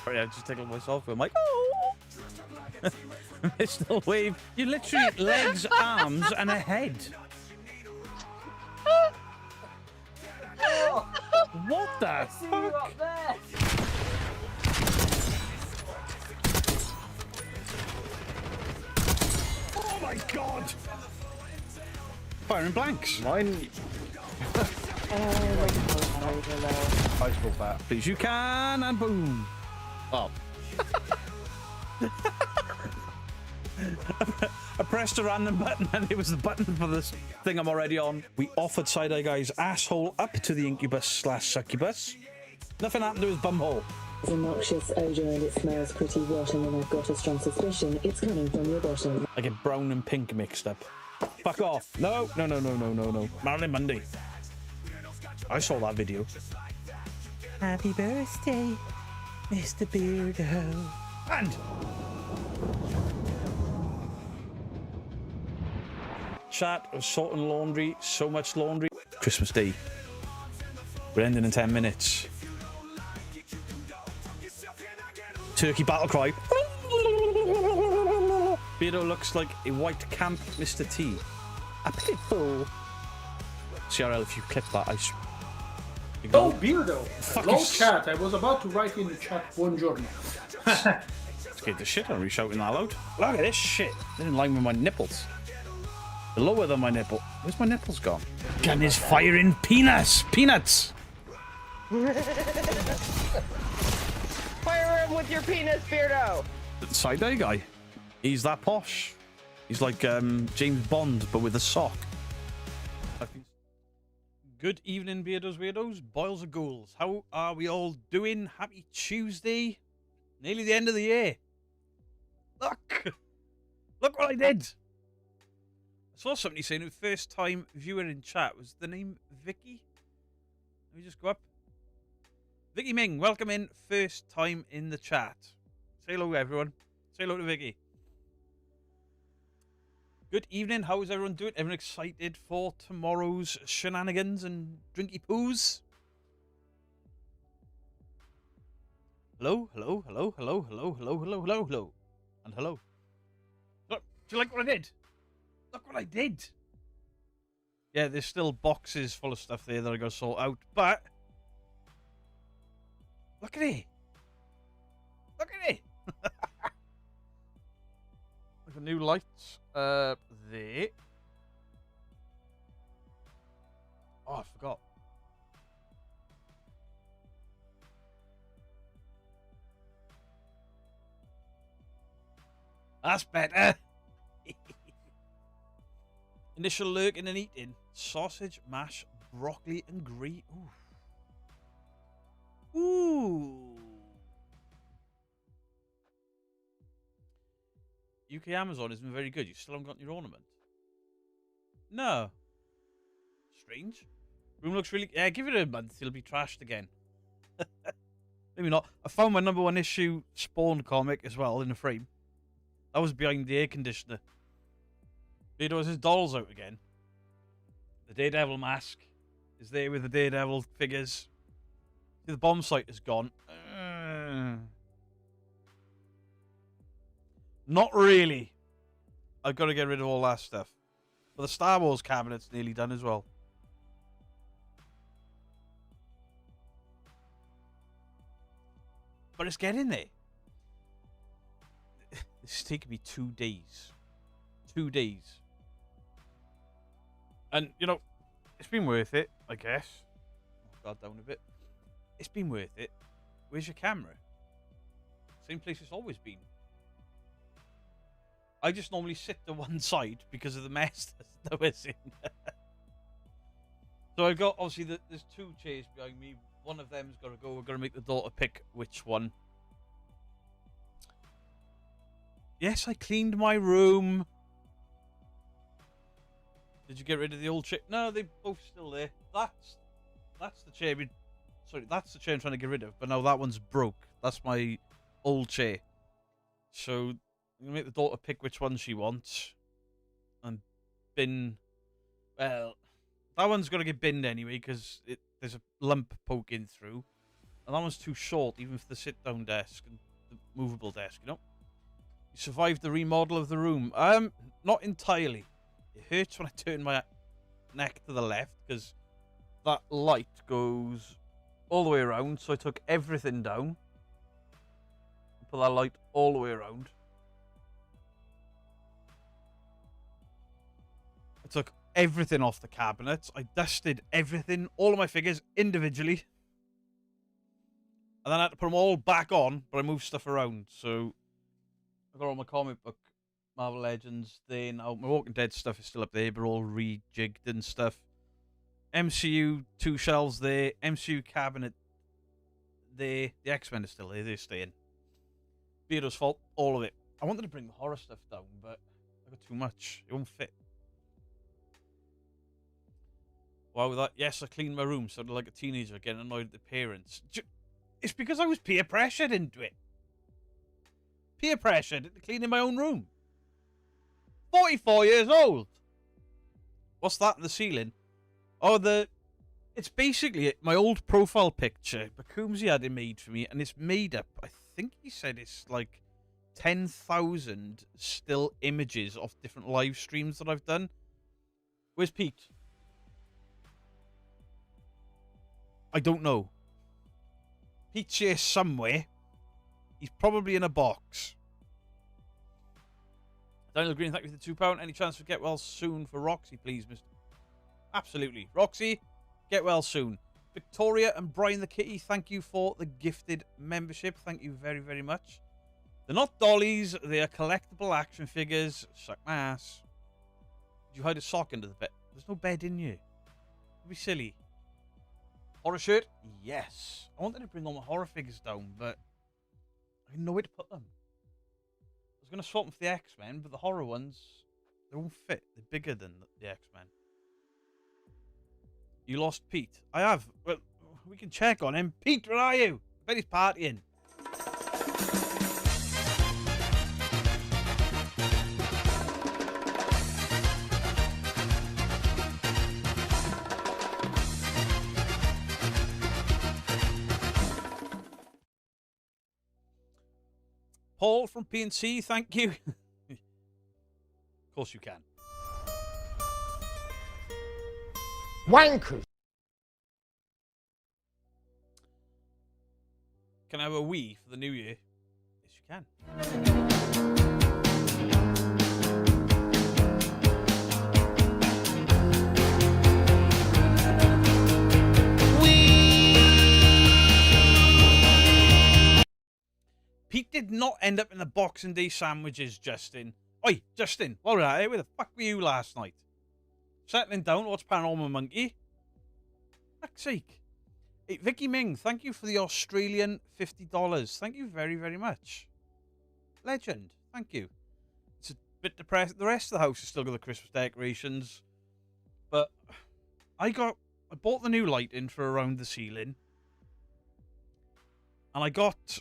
Sorry, I just tickled myself. I'm like, oh, Mr. Wave. You literally legs, arms, and a head. What the fuck? Oh my god! Firing blanks. Mine. I spoke that. Please, you can, and boom. Oh. I pressed a random button and it was the button for this thing I'm already on. We offered Side-Eye Guy's asshole up to the incubus/succubus. Nothing happened to his bumhole. It's a noxious odour and it smells pretty rotten, and I've got a strong suspicion it's coming from your bottom. I get brown and pink mixed up. Fuck off. No, no, no, no, no, no, no. Marilyn Monday. I saw that video. Happy birthday, Mr. Beardo. And chat of sorting laundry, so much laundry. Christmas Day. We're ending in 10 minutes. Turkey battle cry. Beardo looks like a white camp Mr. T. A pitfall. CRL, if you clip that, I Oh, Beardo! Hello, you. chat. I was about to write in the chat, buongiorno. Scared the shit out of me shouting that loud. Look at this shit. They're in line with my nipples. They're lower than my nipple. Where's my nipples gone? Gun is firing peanuts! Peanuts! Fire him with your penis, Beardo! Side-Eye Guy. He's that posh. He's like James Bond, but with a sock. Good evening, Beardos, Weirdos, Boils and Ghouls. How are we all doing? Happy Tuesday. Nearly the end of the year. Look! Look what I did! I saw somebody saying the first time viewer in chat. Was the name Vicky? Let me just go up. Vicky Ming, welcome in. First time in the chat. Say hello, everyone. Say hello to Vicky. Good evening. How is everyone doing? Everyone excited for tomorrow's shenanigans and drinky poos? Hello, hello, hello, hello, hello, hello, hello, hello, hello. And hello. Look, do you like what I did? Look what I did. Yeah, there's still boxes full of stuff there that I got to sort out, but look at it. Look at it. Like a new lights there. Oh, I forgot. That's better. Initial lurking and eating. Sausage, mash, broccoli and green. Ooh. Ooh. UK Amazon isn't very good. You still haven't got your ornament? No. Strange. Room looks really... Yeah, give it a month. It'll be trashed again. Maybe not. I found my #1 issue Spawn comic as well in the frame. That was behind the air conditioner. Beardo has his dolls out again. The Daredevil mask is there with the Daredevil figures. The bomb sight is gone. Not really. I've got to get rid of all that stuff. But the Star Wars cabinet's nearly done as well. But it's getting there. This is taking me 2 days. 2 days. And, you know, it's been worth it, I guess. God, down a bit. It's been worth it. Where's your camera? Same place it's always been. I just normally sit to one side because of the mess that we're in. So I've got, obviously, there's 2 chairs behind me. One of them's got to go. We're going to make the daughter pick which one. Yes, I cleaned my room. Did you get rid of the old chair? No, they're both still there. That's the chair. Sorry, that's the chair I'm trying to get rid of. But now that one's broke. That's my old chair. So I'm going to make the daughter pick which one she wants. And bin... Well, that one's going to get binned anyway because there's a lump poking through. And that one's too short, even for the sit-down desk and the movable desk, you know? You survived the remodel of the room. Not entirely. It hurts when I turn my neck to the left, because that light goes all the way around. So I took everything down. Put that light all the way around. I took everything off the cabinets. I dusted everything, all of my figures individually. And then I had to put them all back on, but I moved stuff around. So I got all my comic book, Marvel Legends there now. My Walking Dead stuff is still up there, but all rejigged and stuff. MCU 2 shelves there. MCU cabinet there. The X-Men is still there. They're staying. Beardo's fault, all of it. I wanted to bring the horror stuff down, but I got too much. It won't fit. Why with that? Yes, I cleaned my room, sounded like a teenager getting annoyed at the parents. It's because I was peer pressured into it. Peer pressured into cleaning my own room. 44 years old. What's that in the ceiling? Oh, it's basically my old profile picture. Bakumzi had it made for me, and it's made up. I think he said it's like 10,000 still images of different live streams that I've done. Where's Pete? I don't know. Pete's here somewhere. He's probably in a box. Daniel Green, thank you for the £2. Any chance for get well soon for Roxy, please, Mr. Absolutely. Roxy, get well soon. Victoria and Brian the Kitty, thank you for the gifted membership. Thank you very, very much. They're not dollies. They are collectible action figures. Suck my ass. Did you hide a sock under the bed? There's no bed in here. Don't be silly. Horror shirt? Yes. I wanted to bring all my horror figures down, but I didn't know where to put them. I was going to swap them for the X-Men, but the horror ones, they won't fit. They're bigger than the X-Men. You lost Pete. I have. Well, we can check on him. Pete, where are you? I bet he's partying. Paul from PNC, thank you. Of course you can. Wankers. Can I have a Wii for the new year? Yes, you can. Pete did not end up in the Boxing Day sandwiches, Justin. Oi, Justin, what was that? Where the fuck were you last night? Settling down to watch Paranormal Monkey? Fuck's sake. Hey, Vicky Ming, thank you for the Australian $50. Thank you very, very much. Legend. Thank you. It's a bit depressed. The rest of the house has still got the Christmas decorations. But I bought the new lighting for around the ceiling. And I got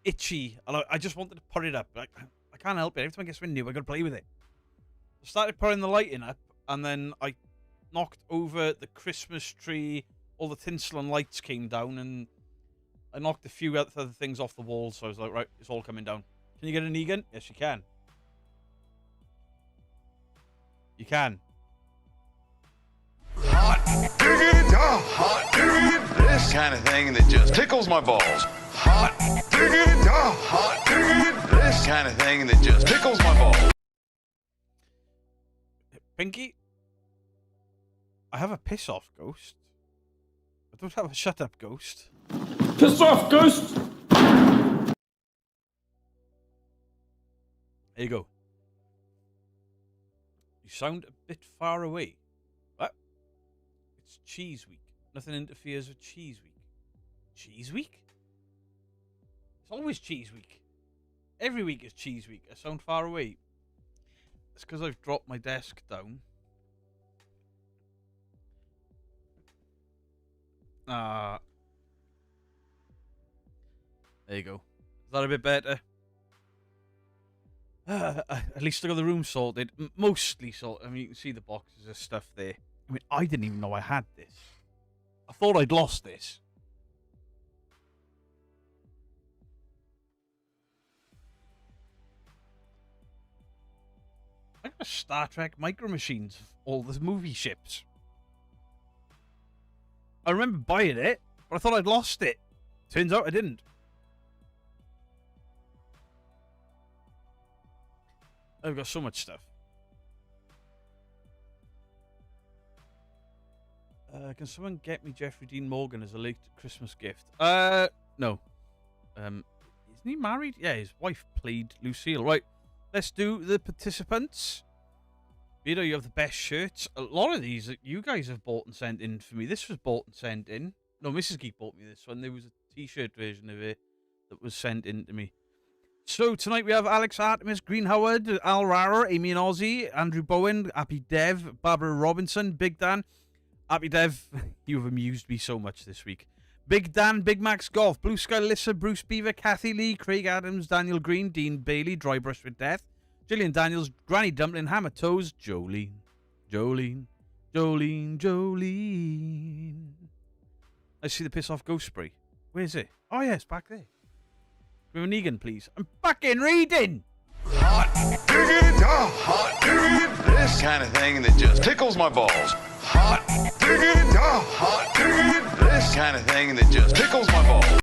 itchy. And I just wanted to put it up. I can't help it. Every time I get something new, I got to play with it. I started putting the lighting up. And then I knocked over the Christmas tree. All the tinsel and lights came down. And I knocked a few other things off the wall. So I was like, right, it's all coming down. Can you get an Egan? Yes, you can. You can. Hot diggity, hot diggity, this kind of thing that just tickles my balls. Hot diggity, hot diggity, this kind of thing that just tickles my balls. Pinky, I have a piss off ghost. I don't have a shut up ghost. Piss off, ghost! There you go. You sound a bit far away. What? It's Cheese Week. Nothing interferes with Cheese Week. Cheese Week? It's always Cheese Week. Every week is Cheese Week. I sound far away. It's because I've dropped my desk down. There you go. Is that a bit better? At least I got the room sorted. Mostly sorted. I mean, you can see the boxes of stuff there. I mean, I didn't even know I had this. I thought I'd lost this. I got a Star Trek Micro Machines of all the movie ships. I remember buying it, but I thought I'd lost it. Turns out I didn't. I've got so much stuff. Can someone get me Jeffrey Dean Morgan as a late Christmas gift? No. Isn't he married? Yeah, his wife played Lucille. Right, let's do the participants. You know, you have the best shirts. A lot of these that you guys have bought and sent in for me. This was bought and sent in. No, Mrs. Geek bought me this one. There was a t-shirt version of it that was sent in to me. So tonight we have Alex Artemis, Green Howard, Al Rara, Amy and Ozzy, Andrew Bowen, Happy Dev, Barbara Robinson, Big Dan. Happy Dev, you've amused me so much this week. Big Dan, Big Max Golf, Blue Sky Lissa, Bruce Beaver, Kathy Lee, Craig Adams, Daniel Green, Dean Bailey, Dry Brush with Death, Gillian Daniels, Granny Dumpling, Hammer Toes, Jolene. I see the piss off ghost spray. Where is it? Oh yeah, it's back there. With an Egan, please. I'm fucking reading! Hot diggity, hot diggity, this kind of thing that just tickles my balls. Hot diggity, this kind of thing that just tickles my balls.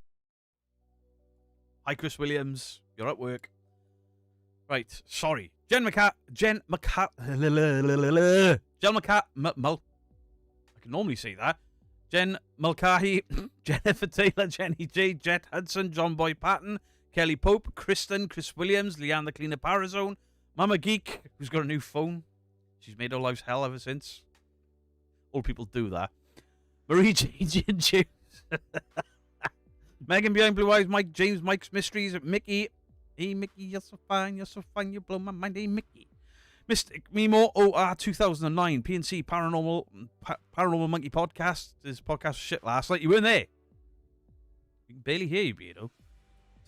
Hi, Chris Williams. You're at work. Right, sorry. I can normally say that. Jen Mulcahy, Jennifer Taylor, Jenny J, Jet Hudson, John Boy Patton, Kelly Pope, Kristen, Chris Williams, Leanne the Cleaner Parazone, Mama Geek, who's got a new phone. She's made her life's hell ever since. All people do that. Marie J. Juice. Megan Behind Blue Eyes, Mike James, Mike's Mysteries, Mickey. Hey, Mickey, you're so fine, you blow my mind. Hey, Mickey. Mystic Mimo OR 2009, PNC Paranormal Monkey Podcast. This podcast was shit last night. You weren't there. You can barely hear you, Beardo.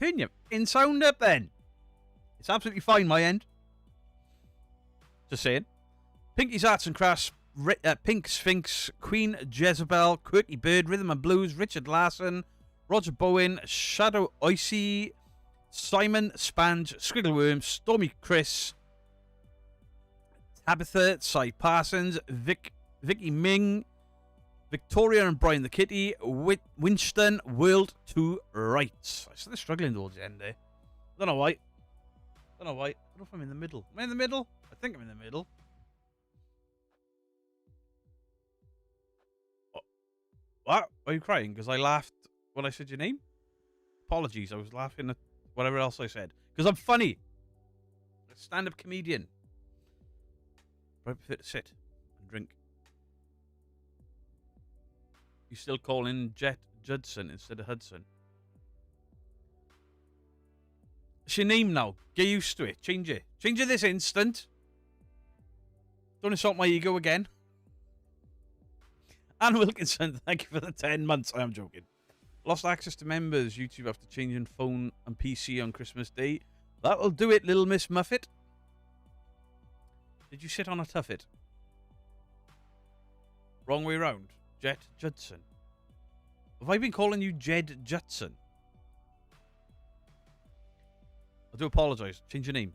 Turn your in sound up then. It's absolutely fine, my end. Just saying. Pinky's Arts and Crafts, Pink Sphinx, Queen Jezebel, Quirky Bird, Rhythm and Blues, Richard Larson, Roger Bowen, Shadow Icy, Simon Spange, Squiggleworm, Stormy Chris, Tabitha, Cy Parsons, Vicky Ming, Victoria and Brian the Kitty, Winston, World to Rights. I'm still struggling towards the end there. Don't know why. I don't know if I'm in the middle. Am I in the middle? I think I'm in the middle. What? Are you crying? Because I laughed when I said your name? Apologies, I was laughing at whatever else I said. Because I'm funny. A stand-up comedian. I prefer to sit and drink. You still call in Jet Judson instead of Hudson. It's your name now. Get used to it. Change it. Change it this instant. Don't insult my ego again. Anne Wilkinson, thank you for the 10 months. I am joking. Lost access to members. YouTube after changing phone and PC on Christmas Day. That'll do it, little Miss Muffet. Did you sit on a tuffet? Wrong way round. Jet Judson. Have I been calling you Jed Judson? I do apologise. Change your name.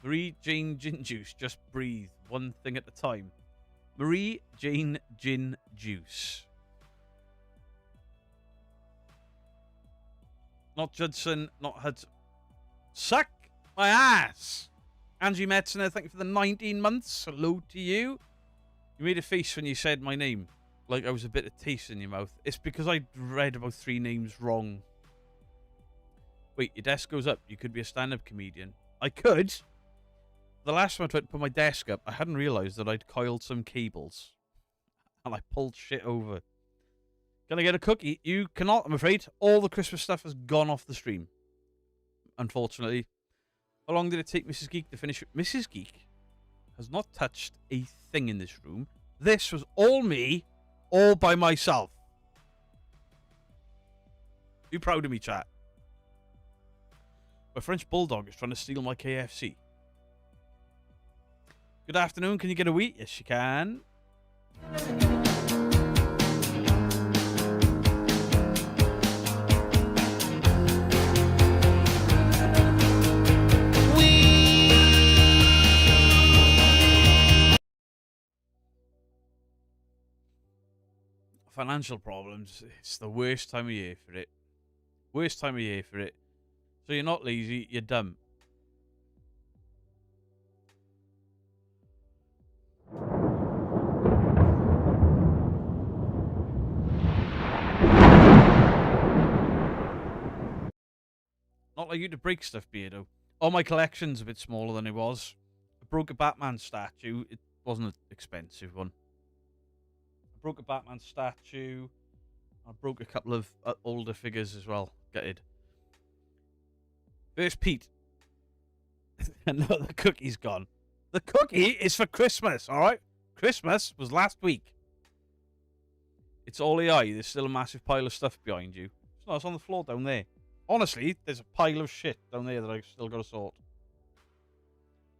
Marie Jane Gin Juice. Just breathe. One thing at a time. Marie Jane Gin Juice. Not Judson, not Hudson. Suck my ass! Angie Metzner, thank you for the 19 months. Hello to you. You made a face when you said my name. Like I was a bit of taste in your mouth. It's because I read about 3 names wrong. Wait, your desk goes up. You could be a stand-up comedian. I could. The last time I tried to put my desk up, I hadn't realised that I'd coiled some cables. And I pulled shit over. Can I get a cookie? You cannot, I'm afraid. All the Christmas stuff has gone off the stream. Unfortunately. How long did it take Mrs. Geek to finish? Mrs. Geek has not touched a thing in this room. This was all me, all by myself. Be proud of me, chat. My French bulldog is trying to steal my KFC. Good afternoon. Can you get a wheat? Yes, you can. financial problems. It's the worst time of year for it. Worst time of year for it. So you're not lazy, you're dumb. Not like you to break stuff, Beardo. Oh, my collection's a bit smaller than it was. I broke a Batman statue. It wasn't an expensive one. I broke a Batman statue. I broke a couple of older figures as well. Gutted. First, Pete. No, the cookie's gone. The cookie is for Christmas, all right? Christmas was last week. It's all AI. There's still a massive pile of stuff behind you. No, it's on the floor down there. Honestly, there's a pile of shit down there that I've still got to sort.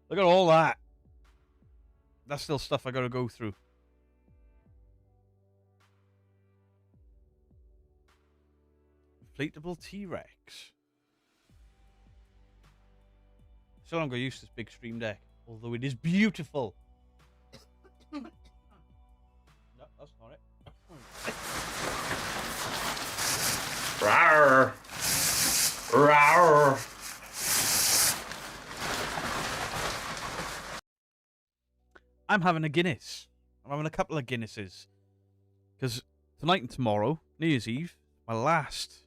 Look at all that. That's still stuff I got to go through. Inflatable T-Rex. Still haven't got used to this big stream deck, although it is beautiful. No, that's not it. Rawr. Rawr. I'm having a Guinness. I'm having a couple of Guinnesses. Because tonight and tomorrow, New Year's Eve, my last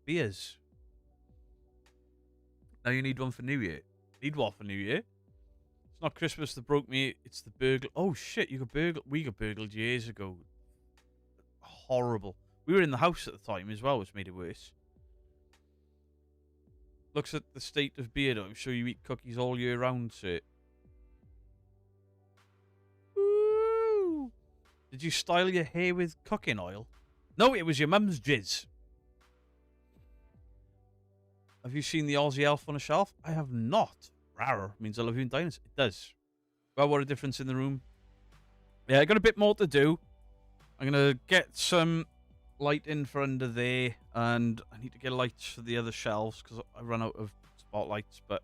beers. Now you need one for New Year. Need one for New Year. It's not Christmas that broke me, it's the burglar. Oh shit, we got burgled years ago. Horrible. We were in the house at the time as well, which made it worse. Looks at the state of Beardo. I'm sure you eat cookies all year round, sir. Woo! Did you style your hair with cooking oil? No, it was your mum's jizz. Have you seen the Aussie elf on a shelf? I have not. Rawr means I love you in dinosaurs. It does. Well, what a difference in the room. Yeah, I got a bit more to do. I'm going to get some light in for under there, and I need to get lights for the other shelves because I run out of spotlights, but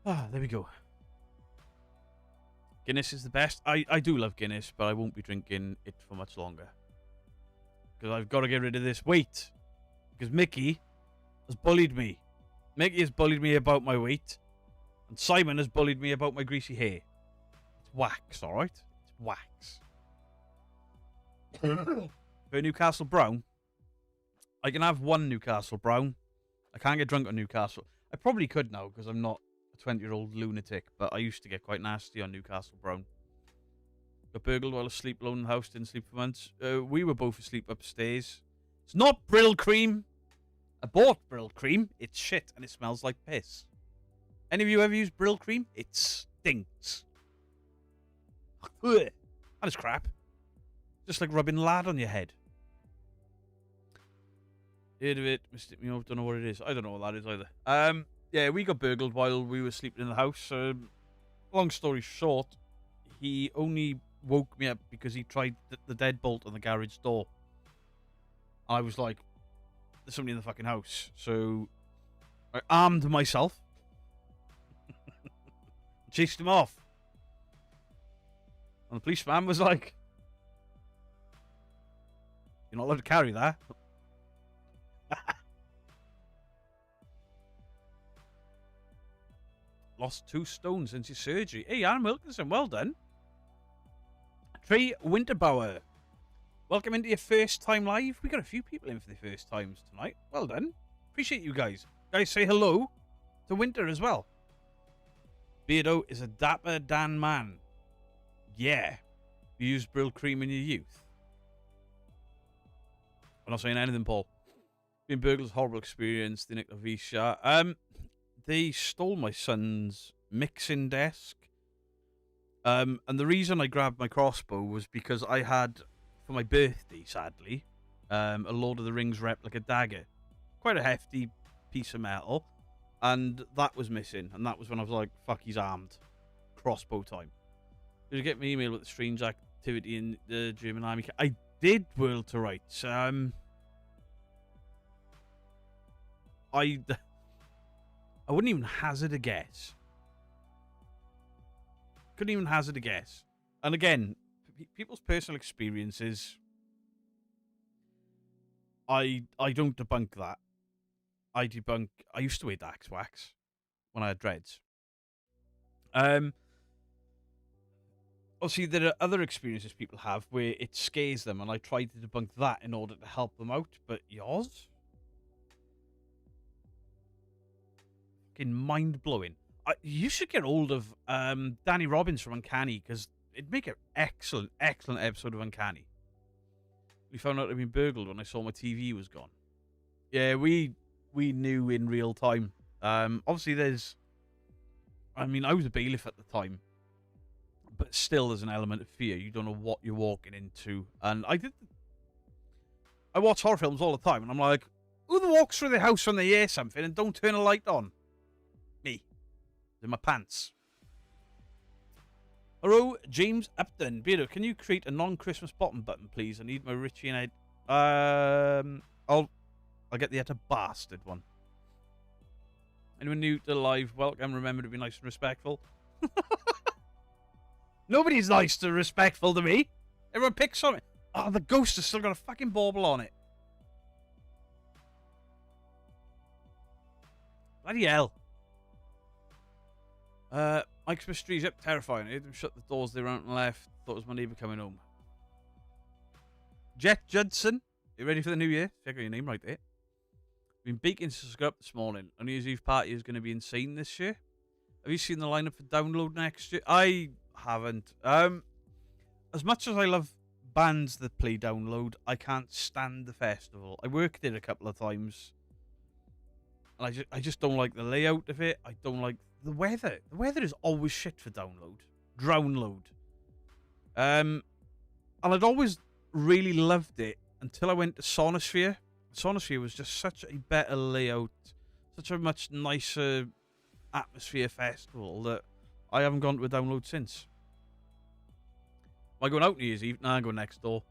there we go. Guinness is the best. I do love Guinness, but I won't be drinking it for much longer because I've got to get rid of this weight because Mickey has bullied me. Mickey has bullied me about my weight, and Simon has bullied me about my greasy hair. It's wax, all right? It's wax. For Newcastle Brown, I can have one Newcastle Brown. I can't get drunk on Newcastle. I probably could now because I'm not a 20-year-old lunatic, but I used to get quite nasty on Newcastle Brown. Got burgled while asleep alone in the house, didn't sleep for months. We were both asleep upstairs. It's not Brill cream. I bought Brill cream. It's shit and it smells like piss. Any of you ever used Brill cream? It stinks. That is crap. Just like rubbing lard on your head. Heard of it, missed me off, don't know what it is. I don't know what that is either. Yeah, we got burgled while we were sleeping in the house. Long story short, he only woke me up because he tried the deadbolt on the garage door. I was like, there's somebody in the fucking house. So I armed myself. Chased him off. And the policeman was like, you're not allowed to carry that. Lost 2 stone since his surgery. Hey, Anne Wilkinson, well done. Trey Winterbauer, welcome into your first time live. We got a few people in for the first times tonight. Well done. Appreciate you guys. Guys, say hello to Winter as well. Beardo is a dapper Dan man. Yeah. You used Brill cream in your youth. I'm not saying anything, Paul. Being burgled, horrible experience. The Nick Lavisha. They stole my son's mixing desk. And the reason I grabbed my crossbow was because I had, for my birthday, sadly, a Lord of the Rings replica dagger. Quite a hefty piece of metal. And that was missing. And that was when I was like, fuck, he's armed. Crossbow time. Did you get my email with the strange activity in the German army? I did, World to Rights. I wouldn't even hazard a guess. Couldn't even hazard a guess. And again, people's personal experiences, I don't debunk that. I used to wear Dax wax when I had dreads. Obviously, there are other experiences people have where it scares them, and I try to debunk that in order to help them out. But yours? Fucking mind-blowing. You should get hold of Danny Robbins from Uncanny, because it'd make an excellent, excellent episode of Uncanny. We found out I'd been burgled when I saw my TV was gone. Yeah, we knew in real time. Obviously, I was a bailiff at the time. But still, there's an element of fear. You don't know what you're walking into. And I watch horror films all the time, and I'm like, who walks through the house when they hear something and don't turn a light on? Me. In my pants. Hello, James Upton. Beardo, can you create a non-Christmas bottom button, please? I need my Richie and I'll get the utter bastard one. Anyone new to the live, welcome. Remember to be nice and respectful. Nobody's nice or respectful to me. Everyone picks on it. Oh, the ghost has still got a fucking bauble on it. Bloody hell. Mike's mysteries up, terrifying. I heard them shut the doors, they ran out and left. Thought it was my neighbour coming home. Jet Judson, you ready for the new year? Check out your name right there. Been baking to up this morning. Our New Year's Eve party is going to be insane this year. Have you seen the lineup for Download next year? I haven't. As much as I love bands that play Download, I can't stand the festival. I worked it a couple of times, and I just don't like the layout of it. I don't like the weather. The weather is always shit for Download. Drownload. And I'd always really loved it until I went to Sonosphere. Sonosphere was just such a better layout, such a much nicer atmosphere festival that I haven't gone to a Download since. Am I going out New Year's Eve? Nah, I'm going next door.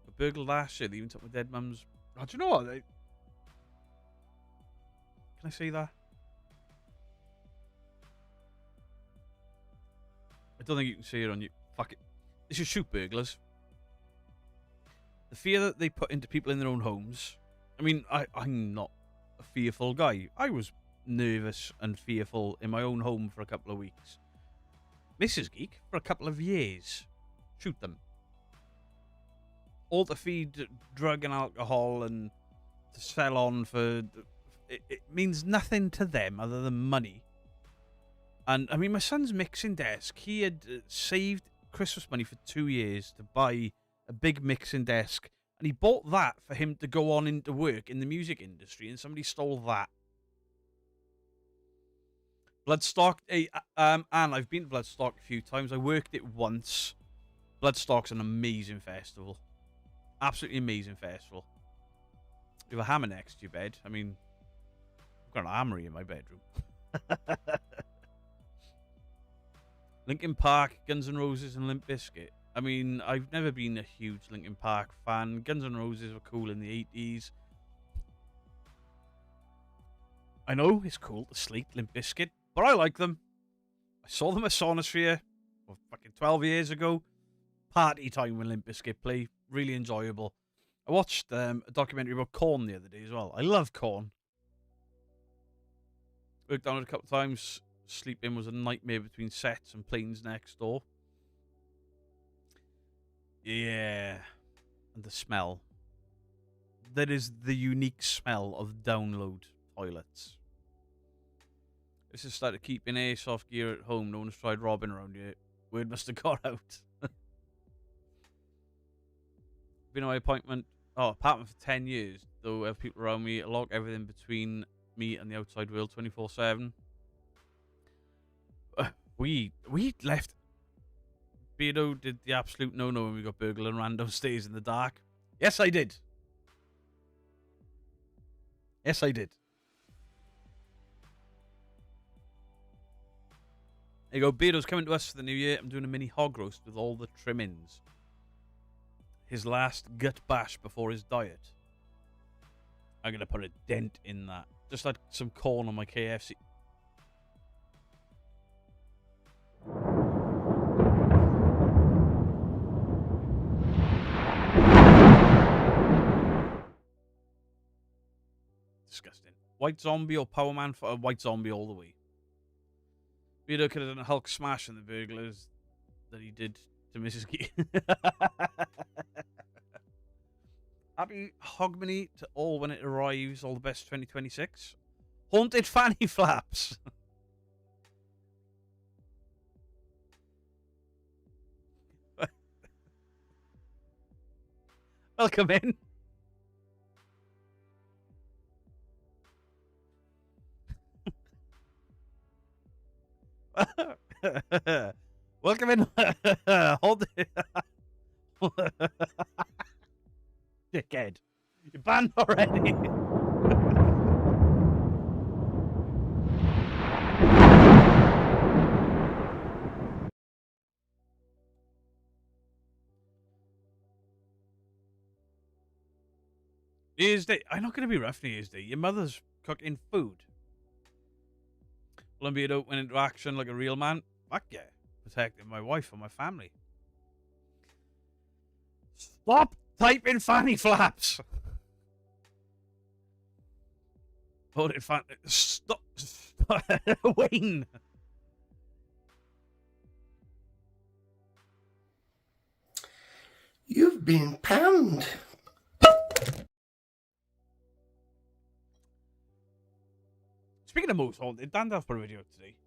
I burgled last year. They even took my dead mum's. Oh, do you know what? Can I say that? I don't think you can say it on you. Fuck it. They should shoot burglars. The fear that they put into people in their own homes. I mean, I'm not a fearful guy. I was nervous and fearful in my own home for a couple of weeks. Mrs. Geek, for a couple of years. Shoot them. All to feed drug and alcohol and to sell on for... It means nothing to them other than money. And, I mean, my son's mixing desk. He had saved Christmas money for 2 years to buy a big mixing desk. And he bought that for him to go on into work in the music industry. And somebody stole that. Bloodstock. And I've been to Bloodstock a few times. I worked it once. Bloodstock's an amazing festival. Absolutely amazing festival. You have a hammer next to your bed. I mean, I've got an armory in my bedroom. Linkin Park, Guns N' Roses, and Limp Bizkit. I mean, I've never been a huge Linkin Park fan. Guns N' Roses were cool in the 80s. I know it's cool to sleep Limp Bizkit, but I like them. I saw them at Sonosphere fucking 12 years ago. Party time when Limp Bizkit play. Really enjoyable. I watched a documentary about Korn the other day as well. I love Korn. Worked down it a couple of times. Sleeping was a nightmare between sets and planes next door. Yeah. And the smell. That is the unique smell of Download toilets. This has started keeping airsoft gear at home. No one's tried robbing around here. Word must have got out. Been on my apartment for 10 years. Though I have people around me. I lock everything between me and the outside world 24/7. We left. Beardo did the absolute no-no when we got burgled and ran downstairs in the dark. Yes, I did. Yes, I did. There you go. Beardo's coming to us for the new year. I'm doing a mini hog roast with all the trimmings. His last gut bash before his diet. I'm going to put a dent in that. Just like some corn on my KFC. disgusting. White Zombie or Power Man for a White Zombie all the way. Beardo could have done a Hulk smash in the burglars that he did to Mrs. Key. Happy Hogmanay to all when it arrives. All the best 2026. Haunted fanny flaps. Welcome in. Welcome in. Hold it. Dickhead. You're banned already. New Year's Day. I'm not going to be rough New Year's Day. Your mother's cooking food. Beardo went into action like a real man. Fuck yeah. Protecting my wife and my family. Stop typing fanny flaps. Hold it, stop. Wayne. You've been panned. Speaking of most haunted, Dandalf put a video today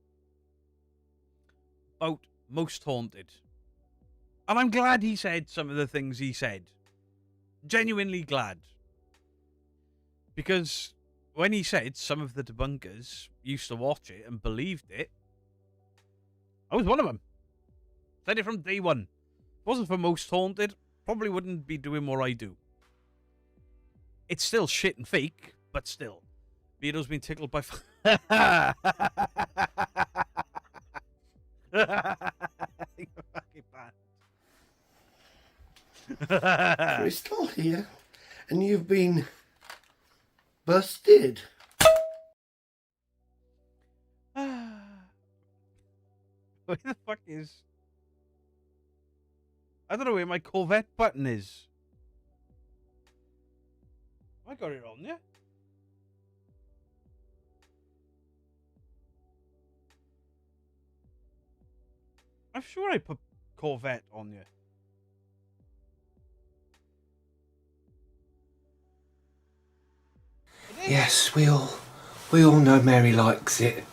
about most haunted. And I'm glad he said some of the things he said. Genuinely glad. Because when he said some of the debunkers used to watch it and believed it, I was one of them. Said it from day one. If it wasn't for most haunted, probably wouldn't be doing what I do. It's still shit and fake, but still. Beardo's been tickled by... Crystal here, and you've been busted. Where the fuck is... I don't know where my Corvette button is. I got it on, yeah? I'm sure I put Corvette on you. Yes, we all know Mary likes it.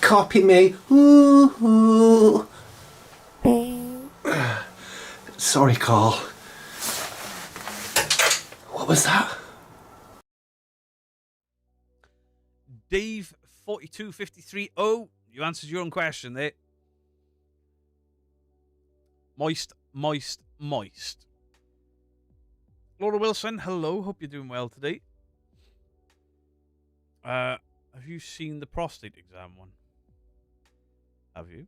Copy me. Ooh, ooh. Sorry, Carl. What was that? Dave 4253. Oh, you answered your own question there. Moist, moist, moist. Laura Wilson, hello. Hope you're doing well today. Have you seen the prostate exam one? Have you?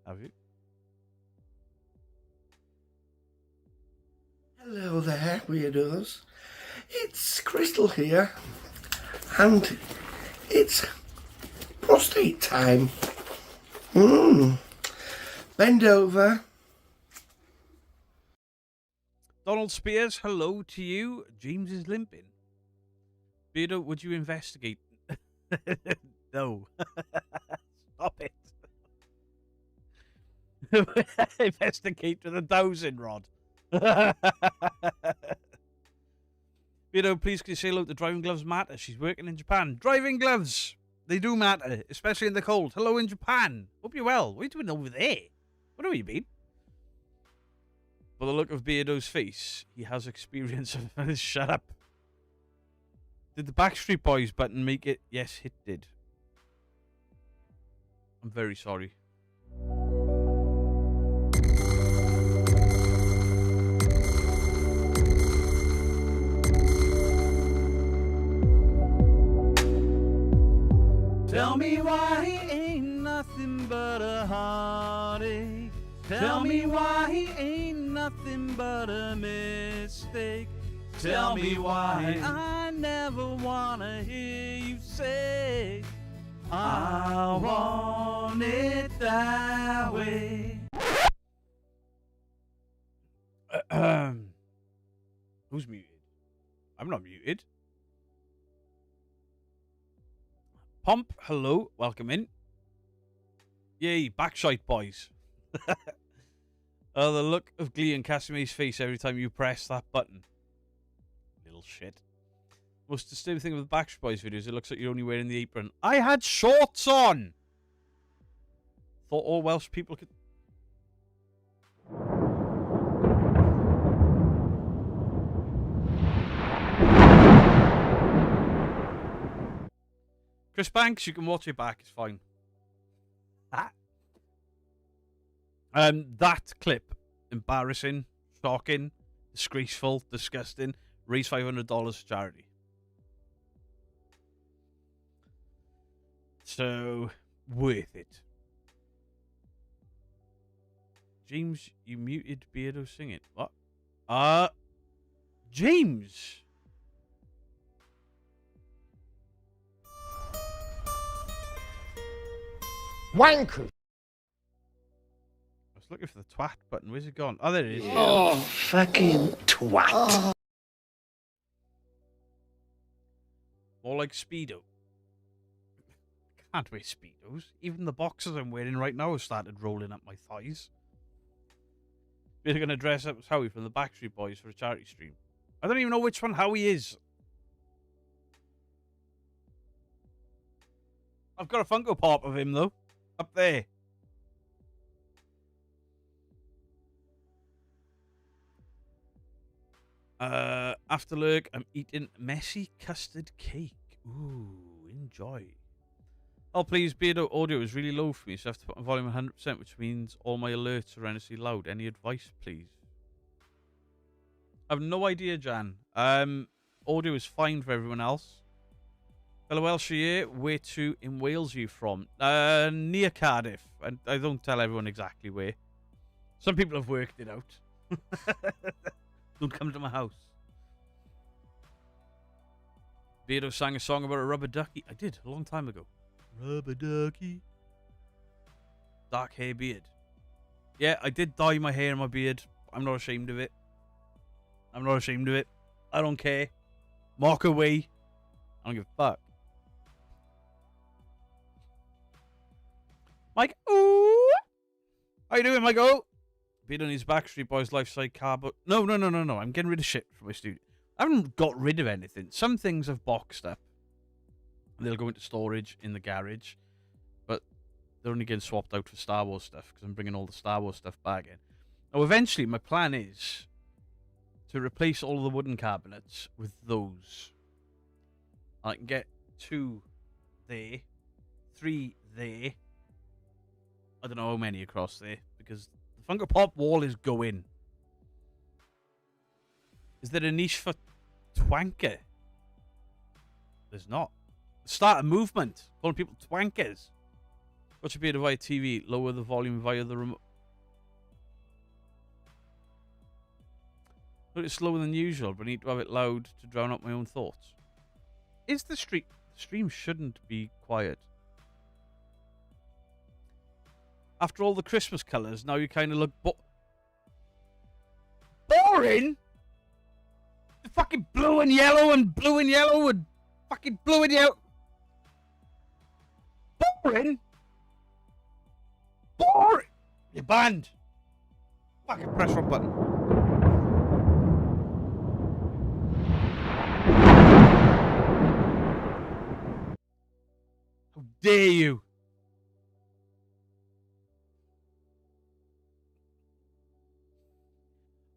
Have you? Hello there, weirdos. It's Crystal here, and it's prostate time. Bend over. Donald Spears, hello to you. James is limping. Beardo, would you investigate? No. Stop it. Investigate with a dowsing rod. Beardo, please can you say hello to Driving Gloves Matter? She's working in Japan. Driving gloves! They do matter, especially in the cold. Hello in Japan. Hope you're well. What are you doing over there? Where have you been? By the look of Beardo's face, he has experience of... Shut up. Did the Backstreet Boys button make it? Yes, it did. I'm very sorry. Tell me why he ain't nothing but a heartache. Tell me why he ain't nothing but a mistake. Tell me why I never wanna hear you say I want it that way. Who's muted? I'm not muted. Pomp, hello, welcome in. Yay, backshite boys. Oh, the look of glee on Casimir's face every time you press that button. Little shit. Most disturbing thing with the Backstreet Boys videos, it looks like you're only wearing the apron. I had shorts on! Thought all Welsh people could... Chris Banks, you can watch it back, it's fine. Ah. That clip, embarrassing, shocking, disgraceful, disgusting. Raise $500 for charity. So, worth it. James, you muted Beardo singing. What? James! Wankers. I was looking for the twat button. Where's it gone? Oh, there it is. Oh, fucking twat. More like Speedo. Can't wear Speedos. Even the boxers I'm wearing right now have started rolling up my thighs. We're going to dress up as Howie from the Backstreet Boys for a charity stream. I don't even know which one Howie is. I've got a Funko Pop of him, though. Up there. After lurk, I'm eating messy custard cake. Ooh, enjoy. Oh, please, Beardo audio is really low for me, so I have to put my volume 100%, which means all my alerts are endlessly loud. Any advice, please? I have no idea, Jan. Audio is fine for everyone else. Hello, Welsh here. Where to in Wales are you from? Near Cardiff. And I don't tell everyone exactly where. Some people have worked it out. Don't come to my house. Beardo sang a song about a rubber ducky. I did, a long time ago. Rubber ducky. Dark hair beard. Yeah, I did dye my hair and my beard. I'm not ashamed of it. I'm not ashamed of it. I don't care. Mark away. I don't give a fuck. Mike, ooh. How you doing, Mike? Oh. Beard on his Backstreet Boys lifestyle car, but no. I'm getting rid of shit from my studio. I haven't got rid of anything. Some things I've boxed up. They'll go into storage in the garage, but they're only getting swapped out for Star Wars stuff because I'm bringing all the Star Wars stuff back in. Now, eventually, my plan is to replace all of the wooden cabinets with those. I can get 2 there, 3 there. I don't know how many across there because the Funko Pop wall is going. Is there a niche for twanker? There's not. Start a movement calling people twankers. Watch a bit via TV. Lower the volume via the remote. Look, it's slower than usual, but I need to have it loud to drown out my own thoughts. Is the stream shouldn't be quiet? After all the Christmas colours, now you kind of look boring. The fucking blue and yellow and fucking blue and yellow. Boring. You're banned. Fucking press wrong button. How dare you?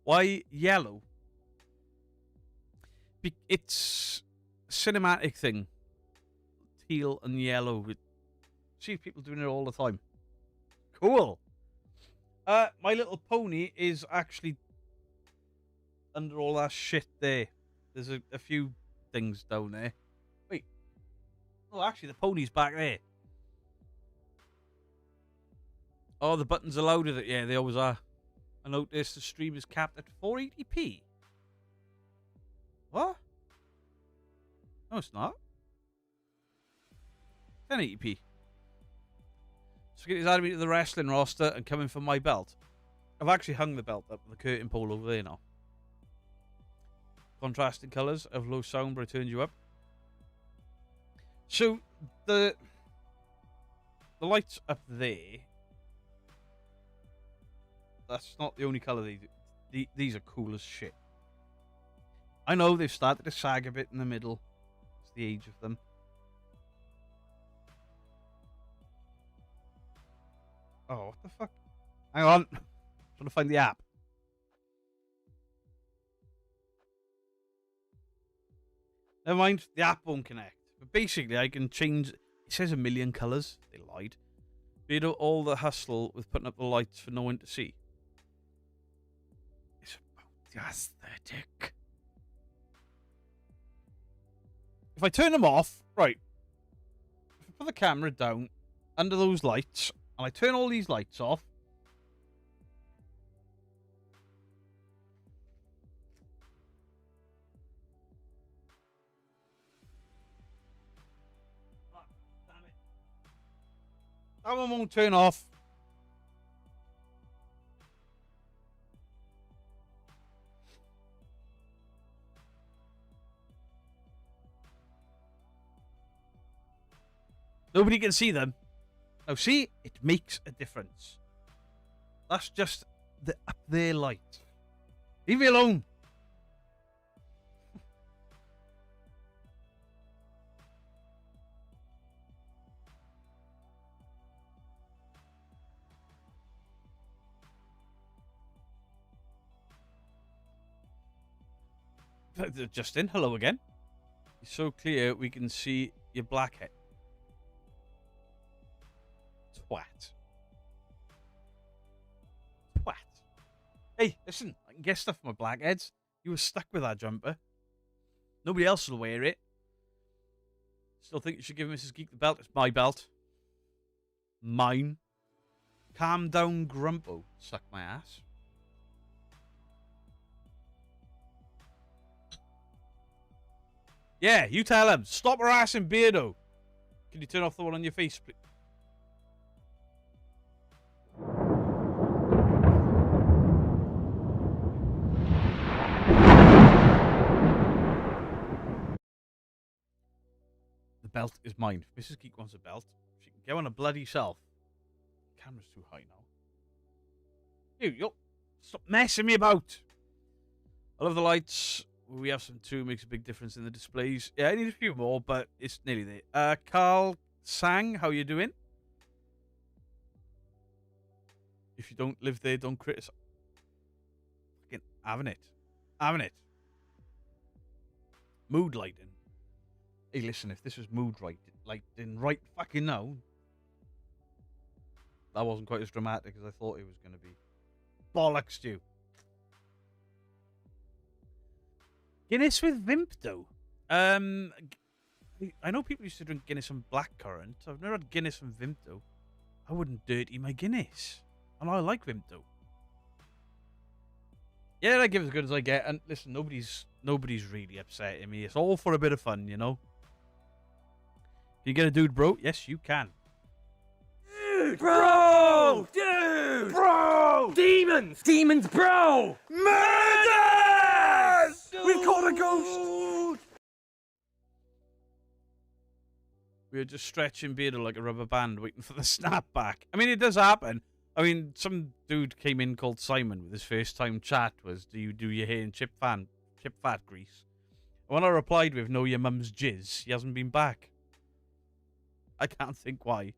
Why yellow? It's a cinematic thing. Teal and yellow. See people doing it all the time. Cool. My Little Pony is actually under all that shit there. There's a few things down there. Wait. Oh, actually, the pony's back there. Oh, the buttons are loaded. Yeah, they always are. I noticed the stream is capped at 480p. What? No, it's not. 1080p. Skinny's added me to the wrestling roster and coming for my belt. I've actually hung the belt up with the curtain pole over there now. Contrasting colours of low sound, but I turned you up. So, the lights up there. That's not the only colour they do. These are cool as shit. I know they've started to sag a bit in the middle. It's the age of them. Oh, what the fuck? Hang on. I'm trying to find the app. Never mind, the app won't connect. But basically, I can change. It says a million colours. They lied. But all the hustle with putting up the lights for no one to see. It's about the aesthetic. If I turn them off, right. If I put the camera down under those lights, and I turn all these lights off. Damn it. That one won't turn off. Nobody can see them. Now, see, it makes a difference. That's just the up there light. Leave me alone. Justin, hello again. It's so clear we can see your blackhead. Twat. Twat. Hey, listen, I can get stuff for my blackheads. You were stuck with that jumper. Nobody else will wear it. Still think you should give Mrs. Geek the belt. It's my belt. Mine. Calm down, Grumpo. Suck my ass. Yeah, you tell him. Stop harassing Beardo. Can you turn off the one on your face, please? The belt is mine. If Mrs. Geek wants a belt, she can go on a bloody shelf. The camera's too high now. You, stop messing me about. I love the lights. We have some too. Makes a big difference in the displays. Yeah, I need a few more, but it's nearly there. Carl Sang, how you doing? If you don't live there, don't criticize. Fucking having it. Having it. Mood lighting. Hey, listen, if this was mood lighting right fucking now, that wasn't quite as dramatic as I thought it was going to be. Bollocks to you. Guinness with Vimp, though. I know people used to drink Guinness and blackcurrant. I've never had Guinness and Vimp, though. I wouldn't dirty my Guinness. And I like Vimp, though. Yeah, I give it as good as I get. And listen, nobody's really upsetting me. It's all for a bit of fun, you know? Can you get a dude, bro? Yes, you can. Dude, bro! Dude! Bro! Demons! Demons, bro! Murders! We've caught a ghost! We were just stretching Beardo like a rubber band, waiting for the snap back. I mean, it does happen. I mean, some dude came in called Simon with his first time chat was, do you do your hair in chip fat grease? And when I replied with, no, your mum's jizz, he hasn't been back. I can't think why.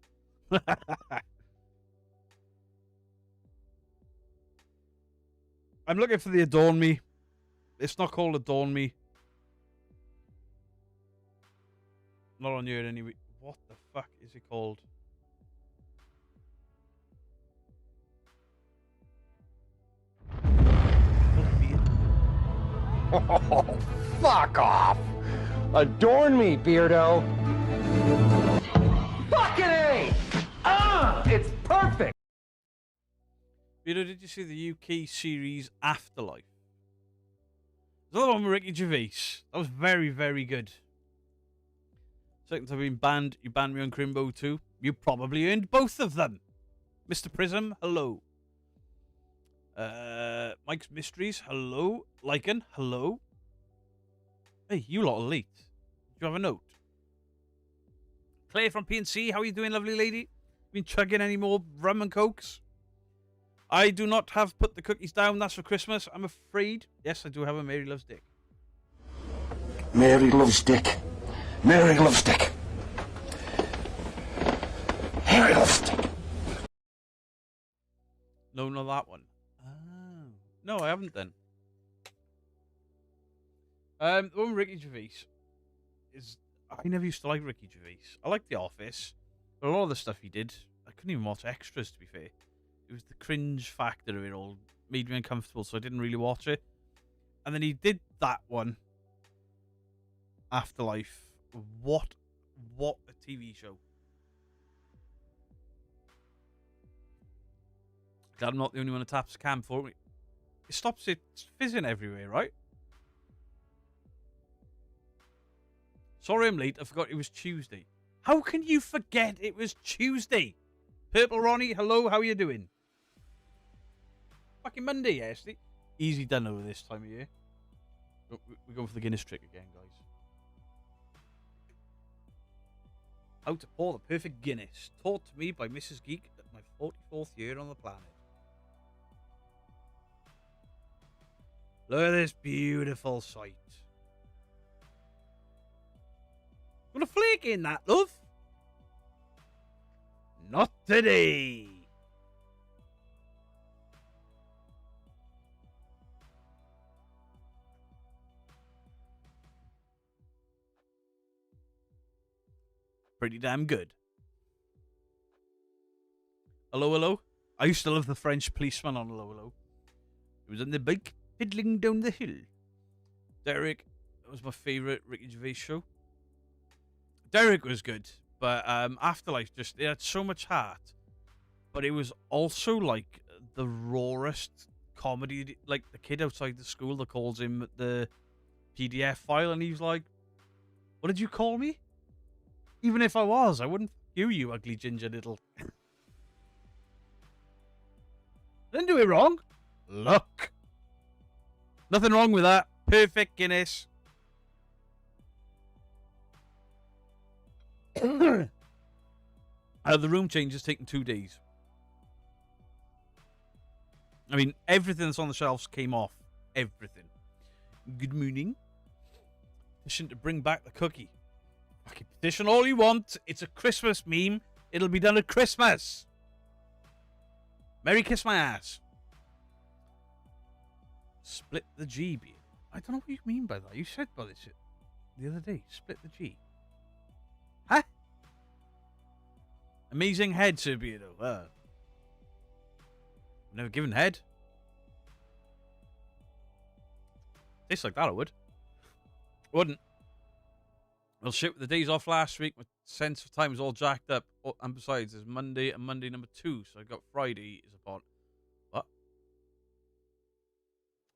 I'm looking for the Adorn Me. It's not called Adorn Me. Not on here anyway. What the fuck is it called? Oh, fuck off! Adorn me, Beardo! Fucking A! It's perfect! Beardo, did you see the UK series Afterlife? There's another one with Ricky Gervais. That was very, very good. Second time being banned, you banned me on Crimbo too. You probably earned both of them. Mr. Prism, hello. Mike's Mysteries, hello. Lycan, hello. Hey, you lot are late. Do you have a note? Claire from PNC, how are you doing, lovely lady? Been chugging any more rum and cokes? I do not have put the cookies down. That's for Christmas, I'm afraid. Yes, I do have a Mary Loves Dick. Mary loves Dick. Mary loves Dick. Mary loves Dick. No, not that one. Oh. No, I haven't then. The one with Ricky Gervais is... I never used to like Ricky Gervais. I liked The Office, but a lot of the stuff he did, I couldn't even watch extras, to be fair. It was the cringe factor of it all. Made me uncomfortable, so I didn't really watch it. And then he did that one. Afterlife. What a TV show. Glad I'm not the only one who taps the cam for me. It stops it fizzing everywhere, right? Sorry I'm late. I forgot it was Tuesday. How can you forget it was Tuesday? Purple Ronnie, hello. How are you doing? Fucking Monday, yesterday. Easy done over this time of year. We're going for the Guinness trick again, guys. How to pour the perfect Guinness. Taught to me by Mrs. Geek at my 44th year on the planet. Look at this beautiful sight. Got a flake in that, love? Not today. Pretty damn good. Hello, hello. I used to love the French policeman on Hello, hello. He was on the bike fiddling down the hill. Derek, that was my favourite Ricky Gervais show. Derek was good, but Afterlife just, it had so much heart. But it was also like the rawest comedy, like the kid outside the school that calls him the PDF file, and he's like, "What did you call me?" Even if I was, I wouldn't you ugly ginger little. Didn't do it wrong. Look. Nothing wrong with that. Perfect Guinness. The room change has taken 2 days. I mean, everything that's on the shelves came off. Everything. Good morning. Petition to bring back the cookie. Fucking petition all you want. It's a Christmas meme. It'll be done at Christmas. Merry kiss my ass. Split the G, beer. I don't know what you mean by that. You said by this the other day. Split the G. Huh? Amazing head, Sir Beardo. Never given head. Tastes like that, I would. Wouldn't. Well, shit, with the days off last week, my sense of time was all jacked up. Oh, and besides, there's Monday and Monday number 2, so I got Friday is upon. What?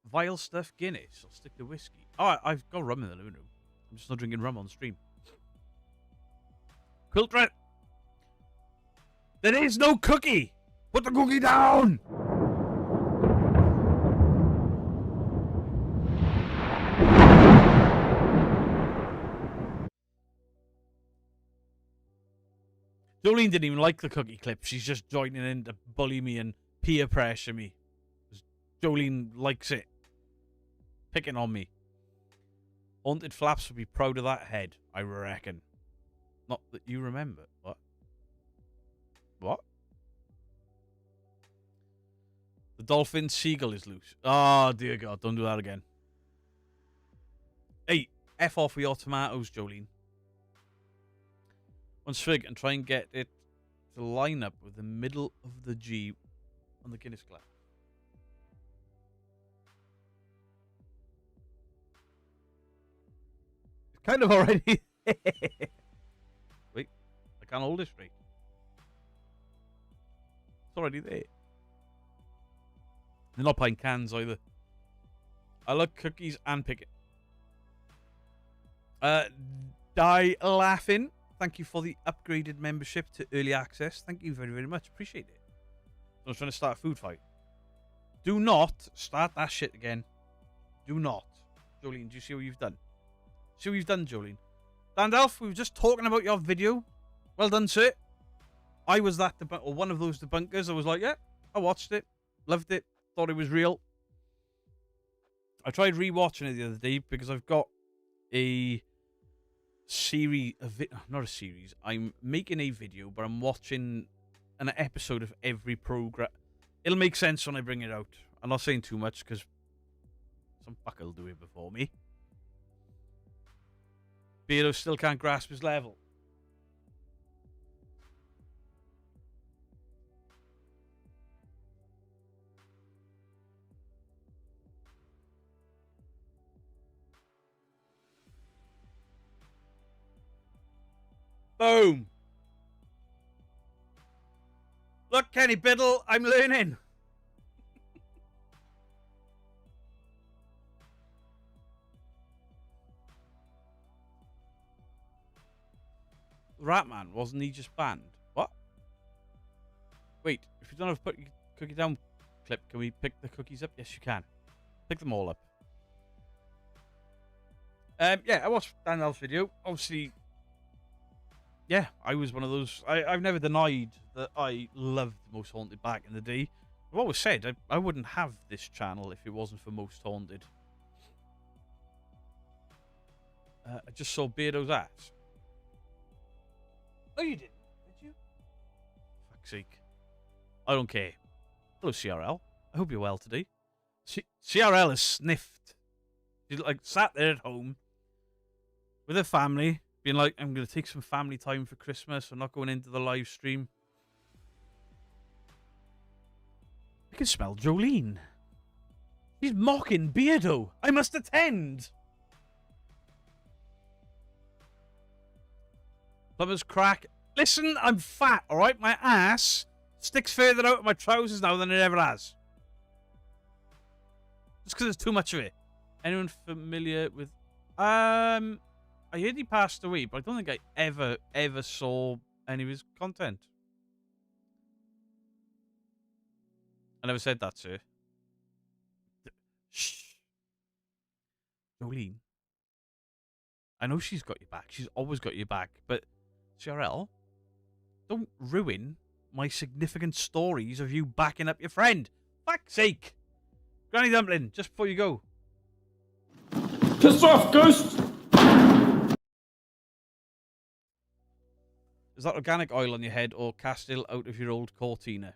Vile stuff Guinness. I'll stick to whiskey. Oh, I've got rum in the living room. I'm just not drinking rum on stream. Quiltret! There is no cookie! Put the cookie down! Jolene didn't even like the cookie clip. She's just joining in to bully me and peer pressure me. Jolene likes it. Picking on me. Haunted Flaps would be proud of that head, I reckon. Not that you remember. What? What? The dolphin seagull is loose. Oh, dear God. Don't do that again. Hey, F off with your tomatoes, Jolene. One swig and try and get it to line up with the middle of the G on the Guinness glass. It's kind of already. Wait, I can't hold it straight. It's already there. They're not buying cans either. I like cookies and picket. Die laughing. Thank you for the upgraded membership to early access. Thank you very, very much. Appreciate it. I was trying to start a food fight. Do not start that shit again. Do not. Jolene, do you see what you've done? See what you've done, Jolene? Dandalf, we were just talking about your video. Well done, sir. I was that or one of those debunkers. I was like, yeah, I watched it, loved it, thought it was real. I tried rewatching it the other day because I've got a series of not a series. I'm making a video, but I'm watching an episode of every program. It'll make sense when I bring it out. I'm not saying too much because some fucker will do it before me. Beardo still can't grasp his level. Boom. Look, Kenny Biddle, I'm learning. Ratman, wasn't he just banned? What? Wait, if you don't have put your cookie down clip, can we pick the cookies up? Yes, you can. Pick them all up. Yeah, I watched Daniel's video. Obviously, yeah, I was one of those. I've never denied that I loved Most Haunted back in the day. I've always said I wouldn't have this channel if it wasn't for Most Haunted. I just saw Beardo's ass. Oh, you didn't, did you? Fuck's sake. I don't care. Hello, CRL. I hope you're well today. CRL has sniffed. She's like sat there at home with her family, being like, I'm going to take some family time for Christmas. I'm not going into the live stream. I can smell Jolene. She's mocking Beardo. I must attend. Plumber's crack. Listen, I'm fat, all right? My ass sticks further out of my trousers now than it ever has. Just because there's too much of it. Anyone familiar with... I heard he passed away, but I don't think I ever saw any of his content. I never said that, sir. Shh. Jolene. I know she's got your back. She's always got your back, but... CRL, don't ruin my significant stories of you backing up your friend. Fuck's sake. Granny Dumpling, just before you go. Piss off, Ghost! Is that organic oil on your head or Castile out of your old Cortina?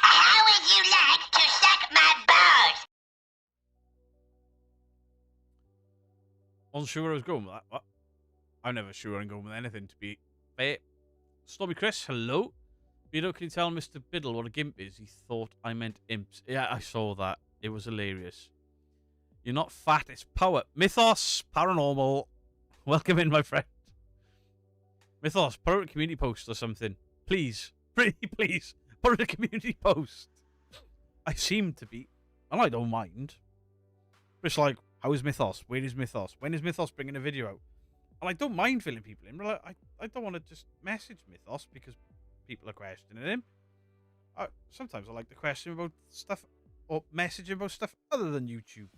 How would you like to suck my balls? Wasn't sure where I was going with that. What? I'm never sure I'm going with anything, to be fair. Stormy Chris, hello. Beardo, can you tell Mr. Biddle what a gimp is? He thought I meant imps. Yeah, I saw that. It was hilarious. You're not fat, it's power. Mythos, paranormal. Welcome in, my friend. Mythos, put out a community post or something. Please. Pretty please. Put out a community post. I seem to be, and I don't mind. It's like, how is Mythos? Where is Mythos? When is Mythos bringing a video out? And I don't mind filling people in, but I don't want to just message Mythos because people are questioning him. Sometimes I like to question about stuff or message about stuff other than YouTube.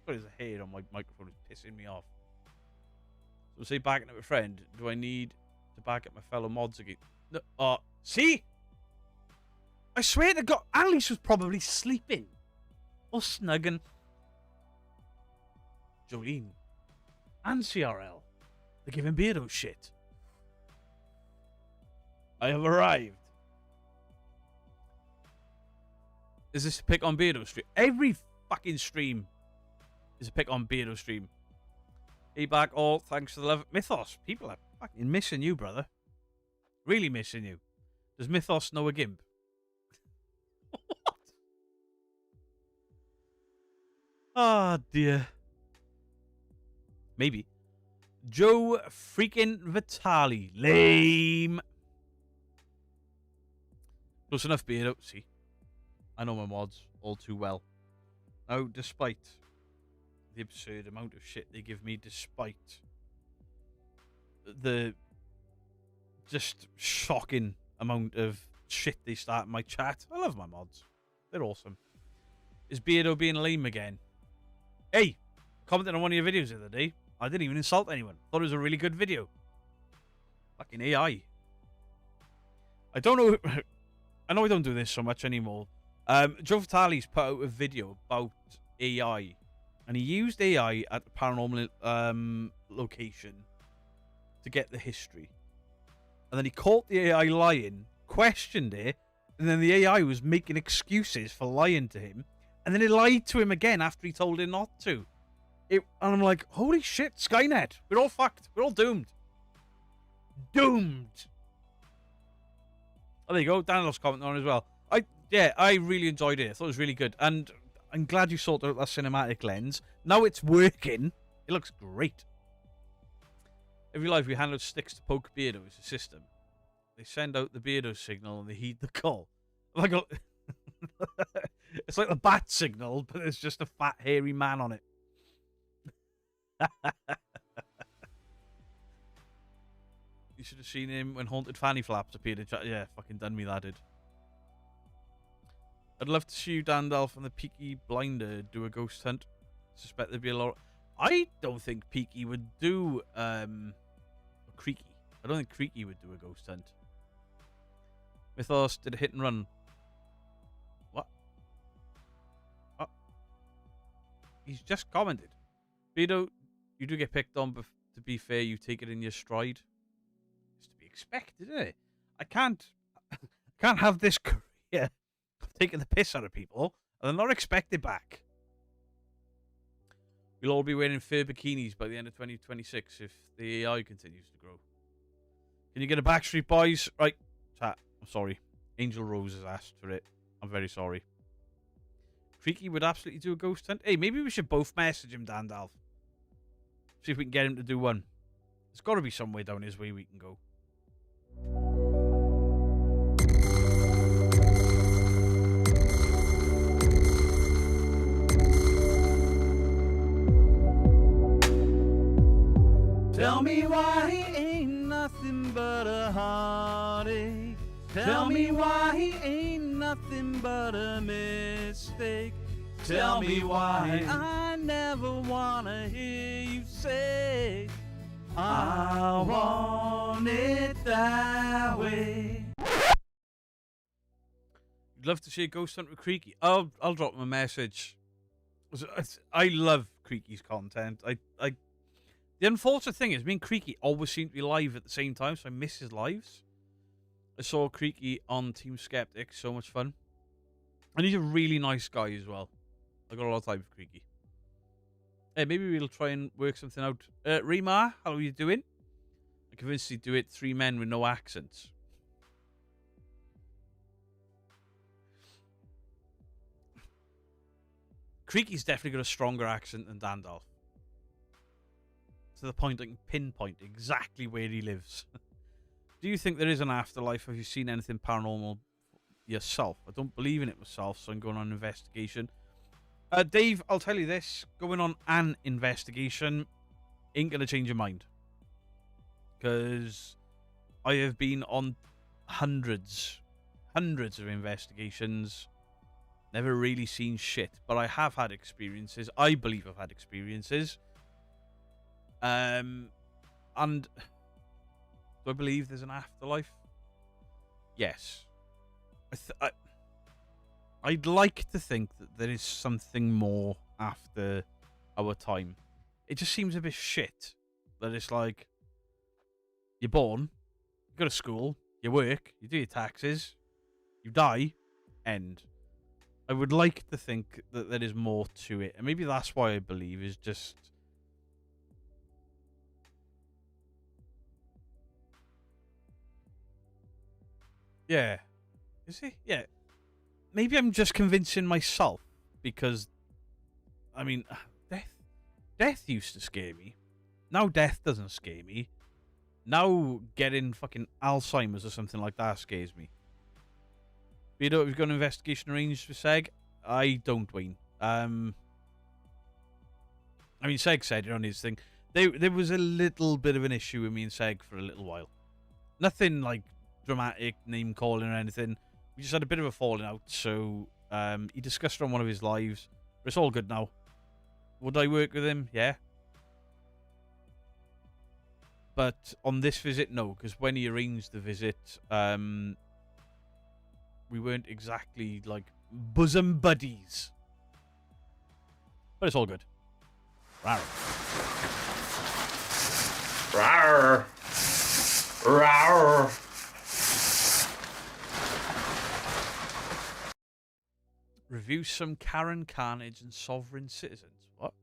Sorry, there's a hair on my microphone. It's pissing me off. So say backing up a friend. Do I need to back up my fellow mods again? No. See? I swear to God, Alice was probably sleeping or snugging. Jolene and CRL, they're giving Beardo shit. I have arrived. Is this a pick on Beardo stream? Every fucking stream is a pick on Beardo stream. Hey back all, thanks for the love. Mythos, people are fucking missing you, brother. Really missing you. Does Mythos know a gimp? What? Ah, dear. Maybe. Joe freaking Vitali. Lame. Close enough, Beardo. See, I know my mods all too well. Now, despite the absurd amount of shit they give me, despite the just shocking amount of shit they start in my chat, I love my mods. They're awesome. Is Beardo being lame again? Hey, commented on one of your videos the other day. I didn't even insult anyone. Thought it was a really good video. Fucking AI. I don't know. I know I don't do this so much anymore. Joe Vitale's put out a video about AI. And he used AI at the paranormal location to get the history. And then he caught the AI lying, questioned it, and then the AI was making excuses for lying to him. And then it lied to him again after he told it not to. And I'm like, holy shit, Skynet. We're all fucked. We're all doomed. Doomed. Oh, there you go. Daniel's commenting on it as well. I really enjoyed it. I thought it was really good. And I'm glad you sorted out that cinematic lens. Now it's working. It looks great. Every life we hand out sticks to poke Beardo is a system. They send out the Beardo signal and they heed the call. Like it's like the bat signal, but there's just a fat, hairy man on it. You should have seen him when Haunted Fanny Flaps appeared in chat. Yeah, fucking done me, that did. I'd love to see you, Dandalf, and the Peaky Blinder do a ghost hunt. Suspect there'd be a lot. I don't think Peaky would do Creaky. I don't think Creaky would do a ghost hunt. Mythos did a hit and run. What? Oh. He's just commented. Beardo, you do get picked on, but to be fair, you take it in your stride. It's to be expected, isn't it? I can't have this career of taking the piss out of people and then not expect it back. We'll all be wearing fur bikinis by the end of 2026 if the AI continues to grow. Can you get a Backstreet Boys? Right, chat. I'm sorry. Angel Rose has asked for it. I'm very sorry. Creaky would absolutely do a ghost hunt. Hey, maybe we should both message him, Dandalf. See if we can get him to do one. There's got to be some way down his way we can go. Tell me why he ain't nothing but a heartache. Tell me why he ain't nothing but a mistake. Tell me why I never wanna hear you say I want it that way. You'd love to see a ghost hunt with Creaky. I'll drop him a message. I love Creaky's content. The unfortunate thing is, me and Creaky always seem to be live at the same time, so I miss his lives. I saw Creaky on Team Skeptic, so much fun. And he's a really nice guy as well. I got a lot of time for Creaky. Hey, maybe we'll try and work something out. Remar, how are you doing? I convinced you to do it 3 men with no accents. Creaky's definitely got a stronger accent than Dandalf. To the point I can pinpoint exactly where he lives. Do you think there is an afterlife? Have you seen anything paranormal yourself? I don't believe in it myself, so I'm going on an investigation. Dave, I'll tell you this. Going on an investigation ain't going to change your mind. Because I have been on hundreds of investigations. Never really seen shit. But I have had experiences. I believe I've had experiences. And do I believe there's an afterlife? Yes. I'd like to think that there is something more after our time. It just seems a bit shit that it's like you're born, you go to school, you work, you do your taxes, you die, end. I would like to think that there is more to it, and maybe that's why I believe is just. Yeah. Is he? Yeah. Maybe I'm just convincing myself because, I mean, death used to scare me. Now death doesn't scare me. Now getting fucking Alzheimer's or something like that scares me. Beardo, have you got an investigation arranged for Seg? I don't, Wayne. I mean, Seg said it on his thing. There was a little bit of an issue with me and Seg for a little while. Nothing like dramatic name calling or anything. We just had a bit of a falling out, so He discussed it on one of his lives. But it's all good now. Would I work with him? Yeah. But on this visit, no. Because when he arranged the visit, we weren't exactly, like, bosom buddies. But it's all good. Rawr. Rawr. Rawr. Review some Karen Carnage and Sovereign Citizens. What?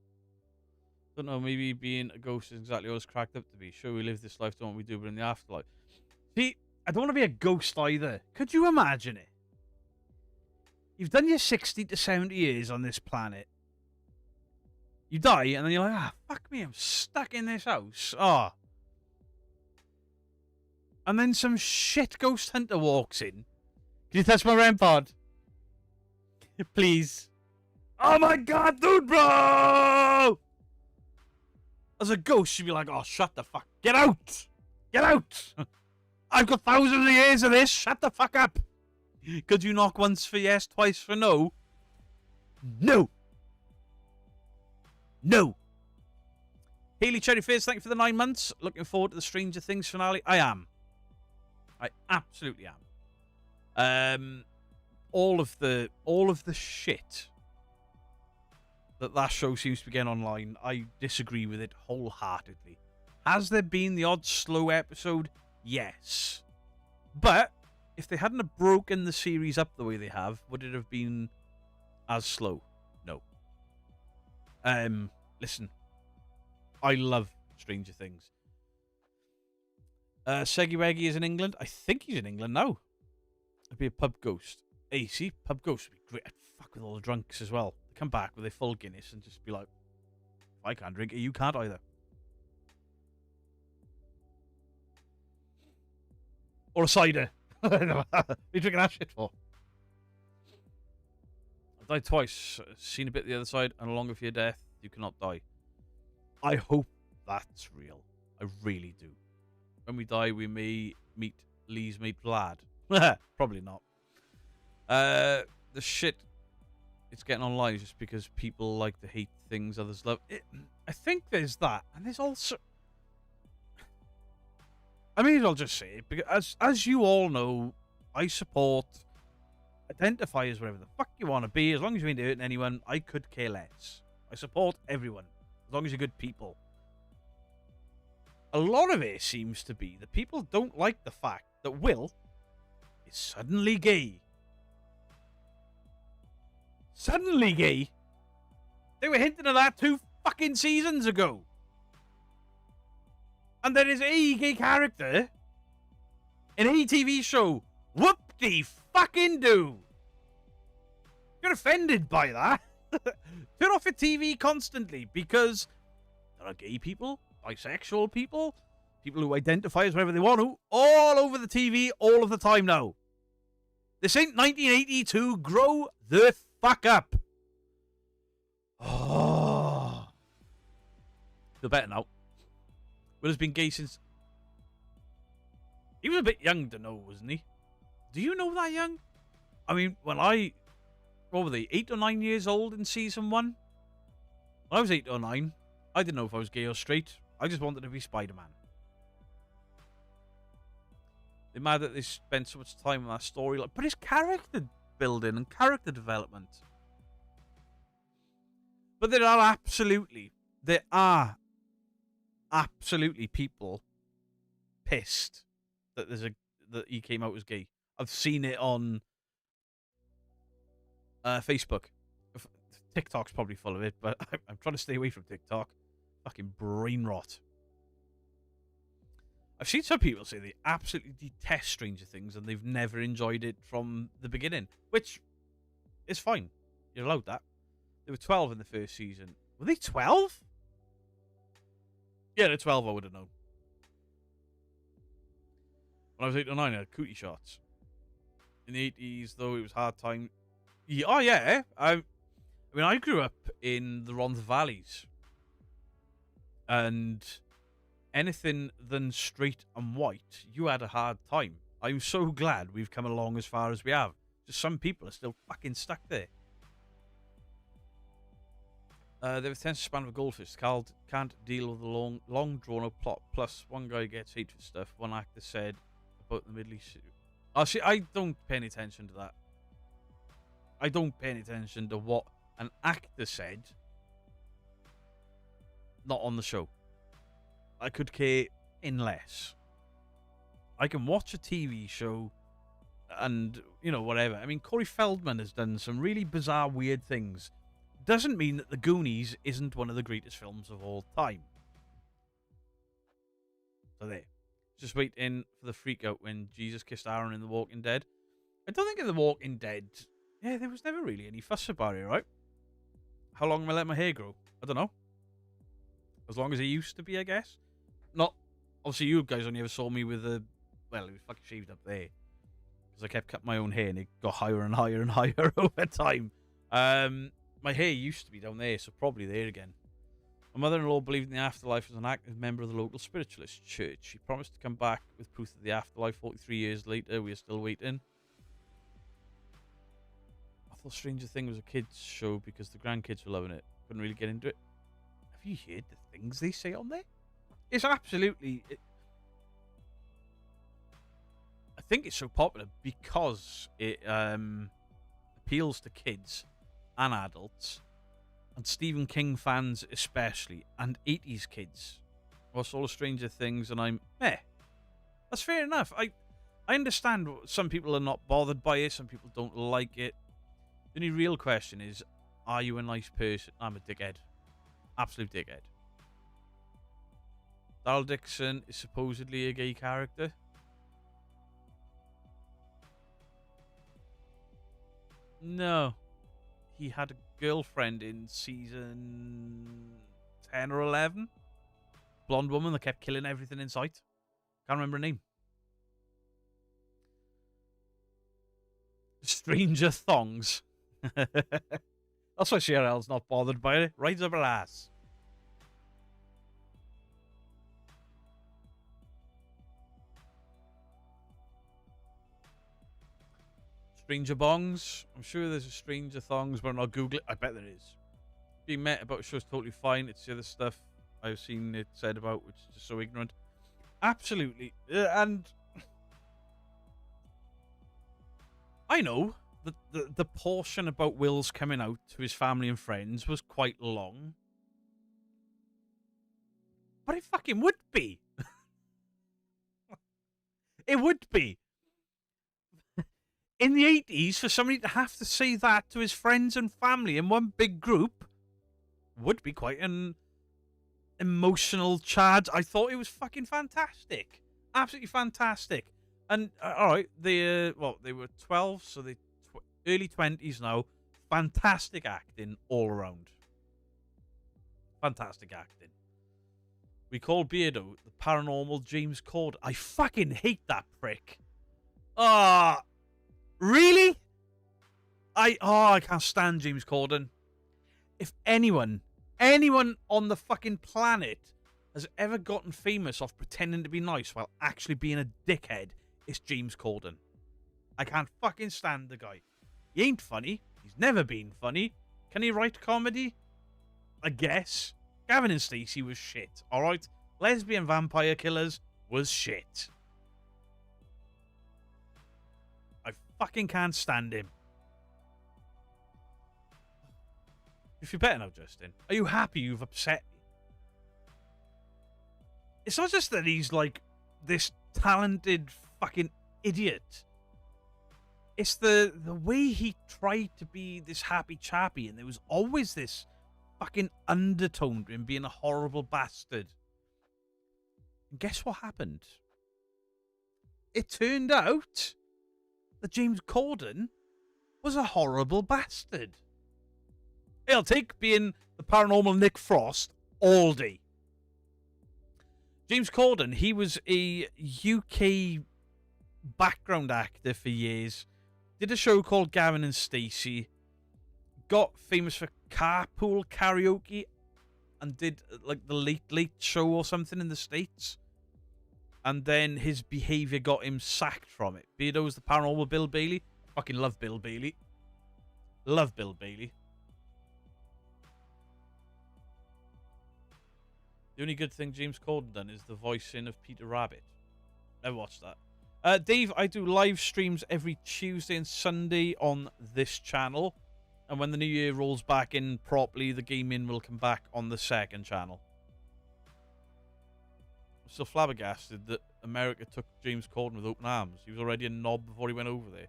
Don't know, maybe being a ghost is exactly what it's cracked up to be. Sure, we live this life, don't we do, but in the afterlife. See, I don't want to be a ghost either. Could you imagine it? You've done your 60 to 70 years on this planet. You die, and then you're like, fuck me, I'm stuck in this house. Ah. And then some shit ghost hunter walks in. Can you touch my REM pod? Please. Oh my god, dude, bro! As a ghost, you'd be like, oh, shut the fuck. Get out! Get out! I've got thousands of years of this. Shut the fuck up. Could you knock once for yes, twice for no? No. No. Haley Cherry Fizz, thank you for the 9 months. Looking forward to the Stranger Things finale. I am. I absolutely am. All of the shit that show seems to be getting online, I disagree with it wholeheartedly. Has there been the odd slow episode? Yes. But if they hadn't have broken the series up the way they have, would it have been as slow? No. Listen. I love Stranger Things. Seggy Weggy is in England. I think he's in England now. I'd be a pub ghost. Hey, see, pub ghost would be great. I'd fuck with all the drunks as well. They come back with a full Guinness and just be like, I can't drink it, you can't either. Or a cider. What are you drinking that shit for? I've died twice. Seen a bit of the other side, and longer for your death, you cannot die. I hope that's real. I really do. When we die, we may meet Lee's mate Vlad. Probably not. The shit it's getting online is just because people like to hate things others love. I think there's that, and there's also... I mean, I'll just say it, because as you all know, I support... Identify as whatever the fuck you want to be, as long as you ain't hurting anyone, I could care less. I support everyone, as long as you're good people. A lot of it seems to be that people don't like the fact that Will is suddenly gay. Suddenly gay? They were hinting at that 2 fucking seasons ago. And there is a gay character in a TV show. Whoop-de-fucking-do. You're offended by that. Turn off your TV constantly, because there are gay people, bisexual people, people who identify as whatever they want to, all over the TV all of the time now. This ain't 1982. Grow the fuck up. Oh. Feel better now. Will has been gay since... He was a bit young to know, wasn't he? Do you know that young? I mean, when I... What were they? 8 or 9 years old in season 1? When I was 8 or 9, I didn't know if I was gay or straight. I just wanted to be Spider-Man. They're mad that they spent so much time on that story. But it's character building and character development. But there are absolutely people pissed that that he came out as gay. I've seen it on Facebook. TikTok's probably full of it, but I'm trying to stay away from TikTok. Fucking brain rot. I've seen some people say they absolutely detest Stranger Things and they've never enjoyed it from the beginning, which is fine. You're allowed that. They were 12 in the first season. Were they 12? Yeah, they're 12, I would have known. When I was 8 or 9, I had cootie shots. In the 80s, though, it was hard time. Yeah, oh, yeah. I mean, I grew up in the Rhondda Valleys. And anything than straight and white, you had a hard time. I'm so glad we've come along as far as we have. Just some people are still fucking stuck there. They have a attention span of a goldfish. Can't deal with the long drawn-out plot. Plus, one guy gets hate for stuff. One actor said about the Middle East. Oh, see, I don't pay any attention to that. I don't pay any attention to what an actor said. Not on the show. I could care in less. I can watch a TV show and, you know, whatever. I mean, Corey Feldman has done some really bizarre, weird things. Doesn't mean that The Goonies isn't one of the greatest films of all time. So there. Just waiting for the freak out when Jesus kissed Aaron in The Walking Dead. I don't think in The Walking Dead, yeah, there was never really any fuss about it, right? How long am I let my hair grow? I don't know. As long as it used to be, I guess. Not, obviously you guys only ever saw me with a, well, it was fucking shaved up there. Because I kept cutting my own hair and it got higher and higher and higher over time. My hair used to be down there, so probably there again. My mother-in-law believed in the afterlife as an active member of the local spiritualist church. She promised to come back with proof of the afterlife. 43 years later, we are still waiting. I thought Stranger Things was a kids' show because the grandkids were loving it. Couldn't really get into it. Have you heard the things they say on there? It's absolutely... I think it's so popular because it appeals to kids and adults, and Stephen King fans especially, and 80s kids. Watch all the Stranger Things, and I'm that's fair enough. I understand some people are not bothered by it, some people don't like it. The only real question is, are you a nice person? I'm a dickhead. Absolute dickhead. Daryl Dixon is supposedly a gay character. No. He had a girlfriend in season 10 or 11. Blonde woman that kept killing everything in sight. Can't remember her name. Stranger Thongs. That's why CRL's not bothered by it. Rides up her ass. Stranger Bongs. I'm sure there's a Stranger Thongs, but I'll Google it. I bet there is. Being met about a show's totally fine. It's the other stuff I've seen it said about, which is just so ignorant. Absolutely. And I know that the portion about Will's coming out to his family and friends was quite long. But it fucking would be. It would be. In the 80s, for somebody to have to say that to his friends and family in one big group would be quite an emotional charge. I thought it was fucking fantastic. Absolutely fantastic. And, alright, they were 12, so they early 20s now. Fantastic acting all around. Fantastic acting. We call Beardo the paranormal James Corden. I fucking hate that prick. Really? I can't stand James Corden. If anyone on the fucking planet has ever gotten famous off pretending to be nice while actually being a dickhead, it's James Corden. I can't fucking stand the guy. He ain't funny. He's never been funny. Can he write comedy? I guess. Gavin and Stacey was shit, alright? Lesbian Vampire Killers was shit. I fucking can't stand him. If you're better now, Justin, are you happy you've upset me? It's not just that he's like this talented fucking idiot. It's the way he tried to be this happy chappy, and there was always this fucking undertone to him being a horrible bastard. And guess what happened? It turned out that James Corden was a horrible bastard. I'll take being the paranormal Nick Frost all day. James Corden, he was a UK background actor for years. Did a show called Gavin and Stacey. Got famous for carpool karaoke. And did like the Late Late Show or something in the States. And then his behaviour got him sacked from it. Beardo was the paranormal Bill Bailey. Fucking love Bill Bailey. Love Bill Bailey. The only good thing James Corden done is the voicing of Peter Rabbit. Never watched that. Dave, I do live streams every Tuesday and Sunday on this channel. And when the new year rolls back in properly, the gaming will come back on the second channel. I'm still flabbergasted that America took James Corden with open arms. He was already a knob before he went over there.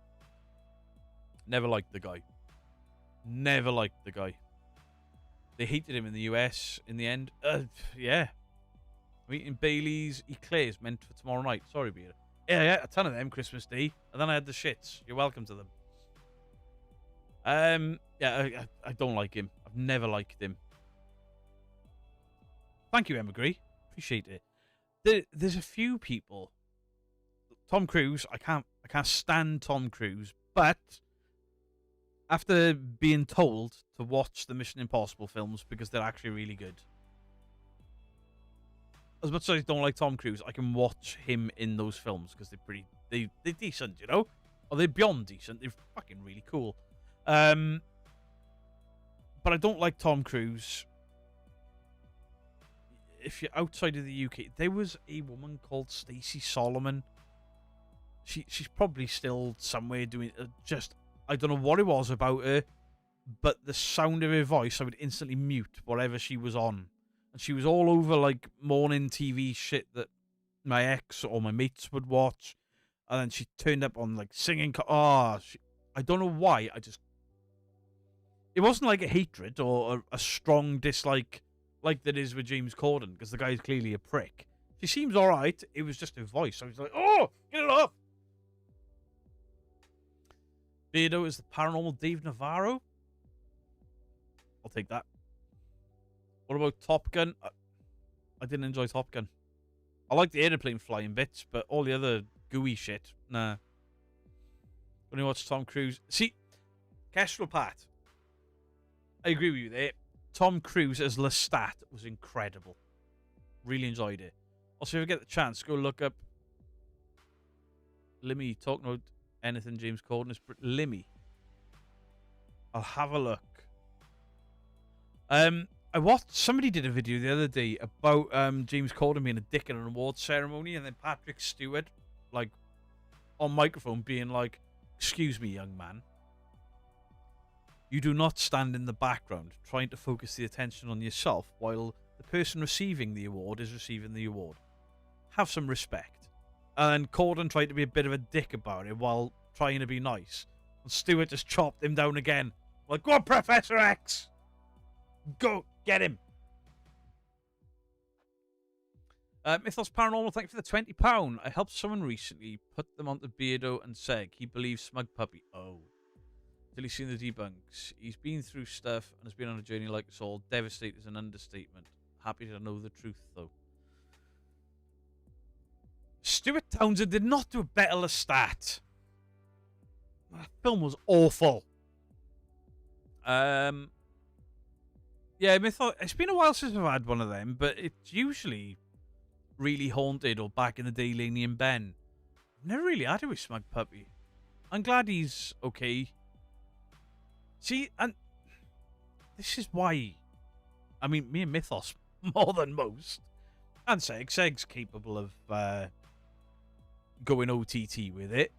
Never liked the guy. Never liked the guy. They hated him in the US in the end. Yeah. I'm eating Bailey's Eclairs meant for tomorrow night. Sorry, Beer. Yeah, a ton of them Christmas Day. And then I had the shits. You're welcome to them. Yeah, I don't like him. I've never liked him. Thank you, Emma Grey. Appreciate it. There's a few people. Tom Cruise, I can't stand Tom Cruise, but after being told to watch the Mission Impossible films because they're actually really good. As much as I don't like Tom Cruise, I can watch him in those films because they're decent, you know? Or they're beyond decent. They're fucking really cool. But I don't like Tom Cruise. If you're outside of the UK, there was a woman called Stacey Solomon. She's probably still somewhere doing just... I don't know what it was about her, but the sound of her voice, I would instantly mute whatever she was on. And she was all over, like, morning TV shit that my ex or my mates would watch. And then she turned up on, like, singing... I don't know why, it wasn't like a hatred or a strong dislike like that is with James Corden, because the guy's clearly a prick. She seems alright, it was just her voice. I was like, oh, get it off! Beardo is the paranormal Dave Navarro. I'll take that. What about Top Gun? I didn't enjoy Top Gun. I like the airplane flying bits, but all the other gooey shit, nah. Only watch Tom Cruise. See, Kestrel Pat, I agree with you there. Tom Cruise as Lestat was incredible. Really enjoyed it. Also, if you get the chance, go look up Limmy talking about anything James Corden is. Limmy. I'll have a look. I watched, somebody did a video the other day about James Corden being a dick at an awards ceremony, and then Patrick Stewart, like, on microphone being like, "Excuse me, young man. You do not stand in the background trying to focus the attention on yourself while the person receiving the award is receiving the award. Have some respect." And Corden tried to be a bit of a dick about it while trying to be nice. And Stewart just chopped him down again. Like, go on, Professor X! Go, get him! Mythos Paranormal, thank you for the £20. I helped someone recently put them onto Beardo and Seg. He believes Smug Puppy. Oh. Till he's seen the debunks. He's been through stuff and has been on a journey like us all. Devastated is an understatement. Happy to know the truth, though. Stuart Townsend did not do a better Lestat. That film was awful. Yeah, Mythos, it's been a while since I've had one of them, but it's usually really haunted or back in the day, Laney and Ben. I've never really had it with Smug Puppy. I'm glad he's okay. See, and this is why, I mean, me and Mythos more than most, and Seg's capable of going OTT with it,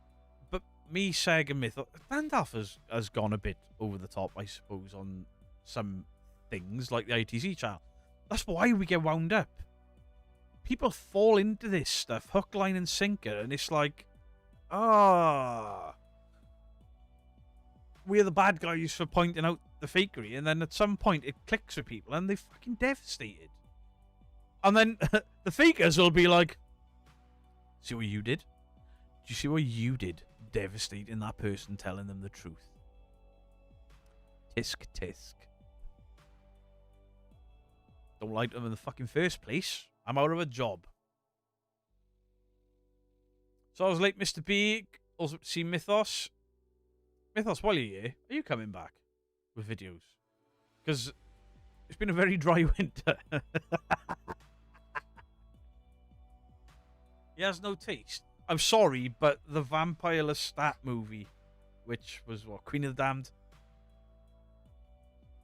but me, Seg, and Mythos, Gandalf has gone a bit over the top, I suppose, on some things like the ITC channel. That's why we get wound up. People fall into this stuff, hook, line, and sinker, and it's like, we're the bad guys for pointing out the fakery, and then at some point it clicks with people, and they're fucking devastated. And then the fakers will be like, see what you did? Did you see what you did? Devastating that person, telling them the truth. Tisk, tisk. Don't like them in the fucking first place. I'm out of a job. So I was late, Mr. B. Also see Mythos. Mythos, while you're here, are you coming back with videos? Because it's been a very dry winter. He has no taste. I'm sorry, but the Vampire Lestat movie which was what, Queen of the Damned.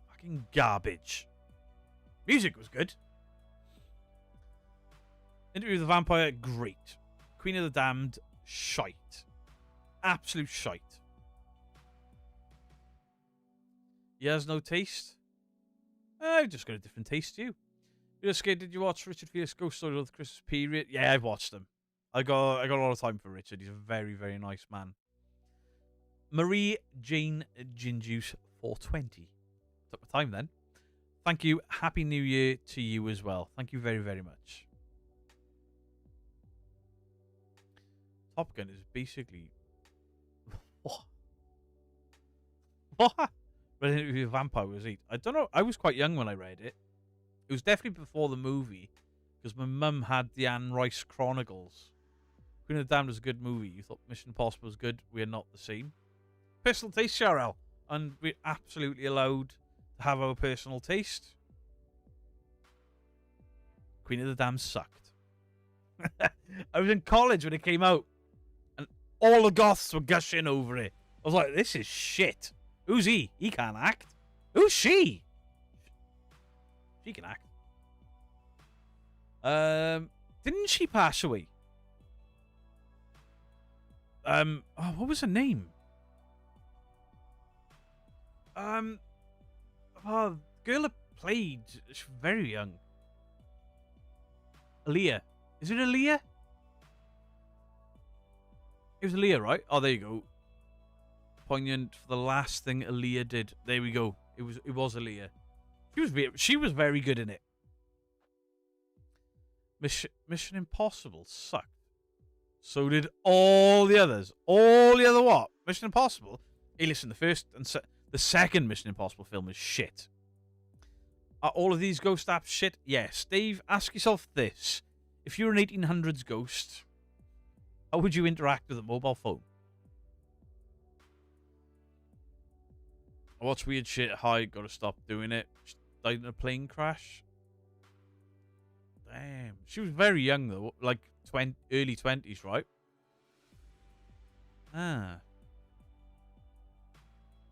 Fucking garbage. Music was good. Interview with the Vampire, great. Queen of the Damned, shite. Absolute shite. He has no taste. I've just got a different taste to you. You're scared? Did you watch Richard Felix Ghost Story of the Christmas period? Yeah, I've watched them. I got a lot of time for Richard. He's a very, very nice man. Marie Jane Gin Juice 420. Took my time then. Thank you. Happy New Year to you as well. Thank you very, very much. Top Gun is basically what? What? But Interview with a Vampire was it? I don't know. I was quite young when I read it. It was definitely before the movie, because my mum had the Anne Rice Chronicles. Queen of the Damned was a good movie. You thought Mission Impossible was good. We're not the same. Personal taste, Cheryl. And we're absolutely allowed to have our personal taste. Queen of the Damned sucked. I was in college when it came out, and all the goths were gushing over it. I was like, this is shit. Who's he? He can't act. Who's she? She can act. Didn't she pass away? Oh, what was her name? Oh, the girl that played, she's very young. Aaliyah. Is it Aaliyah? It was Aaliyah, right? Oh, there you go. Poignant for the last thing Aaliyah did. There we go. It was Aaliyah. She was very good in it. Mission Impossible sucked. So did all the others. All the other what? Mission Impossible. Hey, listen, the first and the second Mission Impossible film is shit. Are all of these ghost apps shit? Yes. Dave, ask yourself this: if you're an 1800s ghost, how would you interact with a mobile phone? I watch weird shit. Hi, gotta stop doing it. She died in a plane crash. Damn. She was very young though, like early 20s, right? Ah.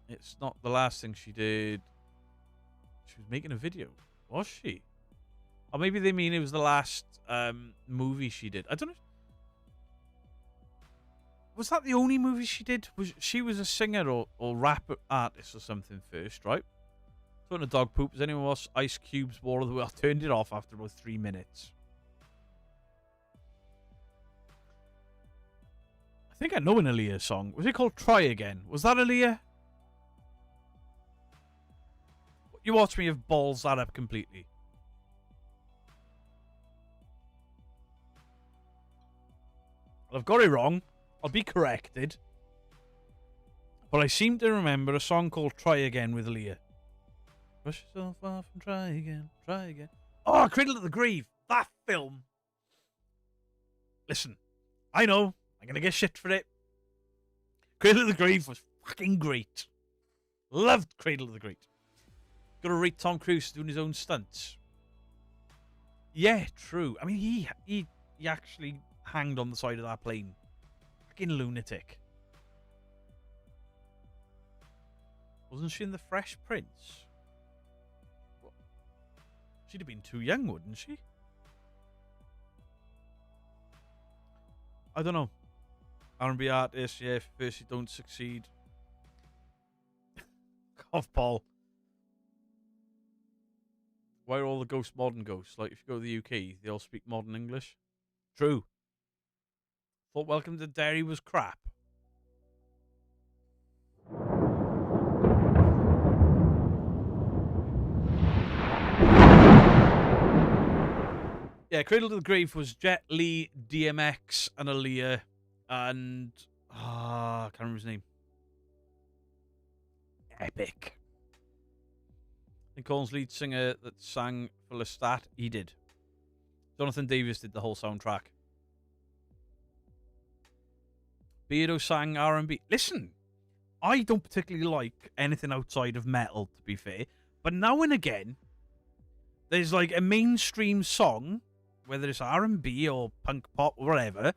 It's not the last thing she did. She was making a video. Was she? Or maybe they mean it was the last movie she did. I don't know. Was that the only movie she did? She was a singer or rap artist or something first, right? Talking of dog poop, does anyone watch Ice Cube's War of the World? I turned it off after about 3 minutes. I think I know an Aaliyah song. Was it called Try Again? Was that Aaliyah? You watch me have balls that up completely. Well, I've got it wrong. I'll be corrected. But I seem to remember a song called Try Again with Aaliyah. Brush yourself off and try again, try again. Oh, Cradle of the Grave. That film. Listen, I know I'm going to get shit for it. Cradle of the Grave was fucking great. Loved Cradle of the Grave. Got to rate Tom Cruise doing his own stunts. Yeah, true. I mean, he actually hanged on the side of that plane. Fucking lunatic. Wasn't she in The Fresh Prince? What? She'd have been too young, wouldn't she? I don't know. R&B artist, yeah, first you don't succeed. Cough, Paul. Why are all the ghosts modern ghosts? Like, if you go to the UK, they all speak modern English. True. Thought Welcome to Derry was crap. Yeah, Cradle to the Grave was Jet Li, DMX, and Aaliyah, and I can't remember his name. Epic. I think Colin's lead singer that sang for Lestat, he did. Jonathan Davis did the whole soundtrack. Beardo sang R&B. Listen, I don't particularly like anything outside of metal, to be fair, but now and again, there's like a mainstream song, whether it's R&B or punk pop or whatever,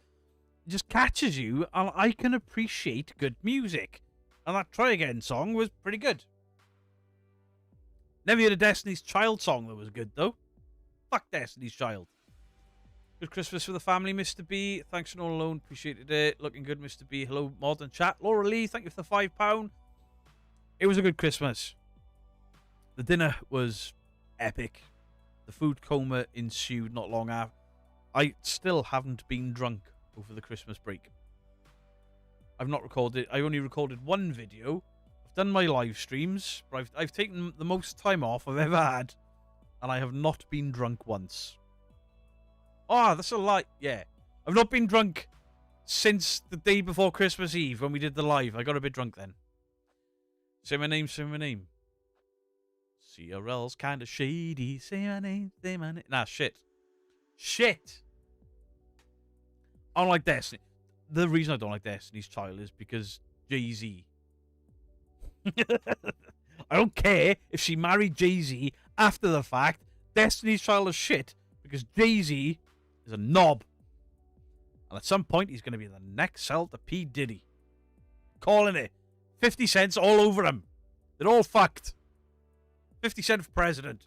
just catches you, and I can appreciate good music. And that Try Again song was pretty good. Never heard a Destiny's Child song that was good, though. Fuck Destiny's Child. Good Christmas for the family, Mr. B. Thanks for all alone. Appreciated it. Looking good, Mr. B. Hello, Mod and chat. Laura Lee, thank you for the £5. It was a good Christmas. The dinner was epic. The food coma ensued not long after. I still haven't been drunk over the Christmas break. I've not recorded. I only recorded one video. I've done my live streams, but I've taken the most time off I've ever had, and I have not been drunk once. Oh, that's a lie. Yeah. I've not been drunk since the day before Christmas Eve when we did the live. I got a bit drunk then. Say my name, say my name. CRL's kind of shady. Say my name, say my name. Nah, shit. Shit. I don't like Destiny. The reason I don't like Destiny's Child is because Jay-Z. I don't care if she married Jay-Z after the fact. Destiny's Child is shit because Jay-Z is a knob. And at some point, he's going to be the next sell to P. Diddy. Calling it. 50 cents all over him. They're all fucked. 50 Cent for president.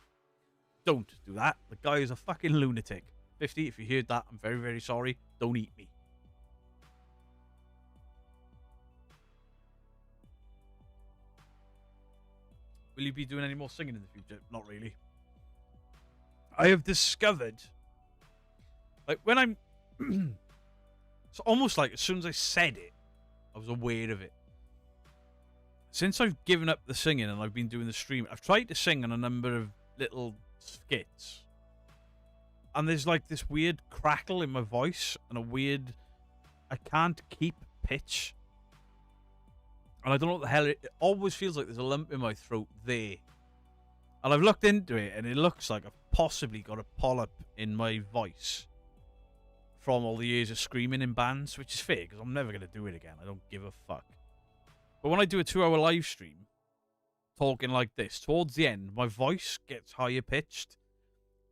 Don't do that. The guy is a fucking lunatic. 50, if you heard that, I'm very, very sorry. Don't eat me. Will you be doing any more singing in the future? Not really. I have discovered, like, when I'm... it's almost like as soon as I said it, I was aware of it. Since I've given up the singing and I've been doing the stream, I've tried to sing on a number of little skits. And there's like this weird crackle in my voice and a weird... I can't keep pitch. And I don't know what the hell... It always feels like there's a lump in my throat there. And I've looked into it and it looks like I've possibly got a polyp in my voice from all the years of screaming in bands, which is fair because I'm never going to do it again. I don't give a fuck. But when I do a 2-hour live stream, talking like this, towards the end, my voice gets higher pitched.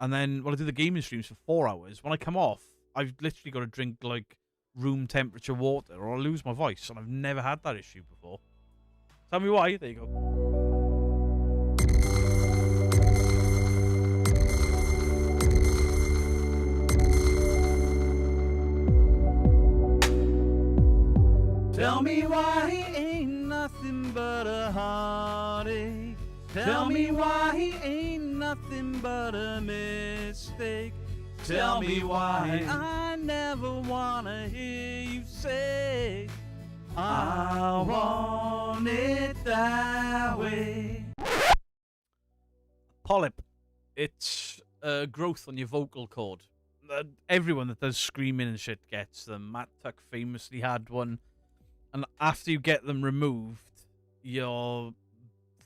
And then when I do the gaming streams for 4 hours, when I come off, I've literally got to drink, like, room temperature water or I'll lose my voice. And I've never had that issue before. Tell me why. There you go. Tell me why he ain't nothing but a heartache. Tell me why he ain't nothing but a mistake. Tell me why I never wanna hear you say I want it that way. Polyp. It's growth on your vocal cord. Everyone that does screaming and shit gets them. Matt Tuck famously had one. And after you get them removed, your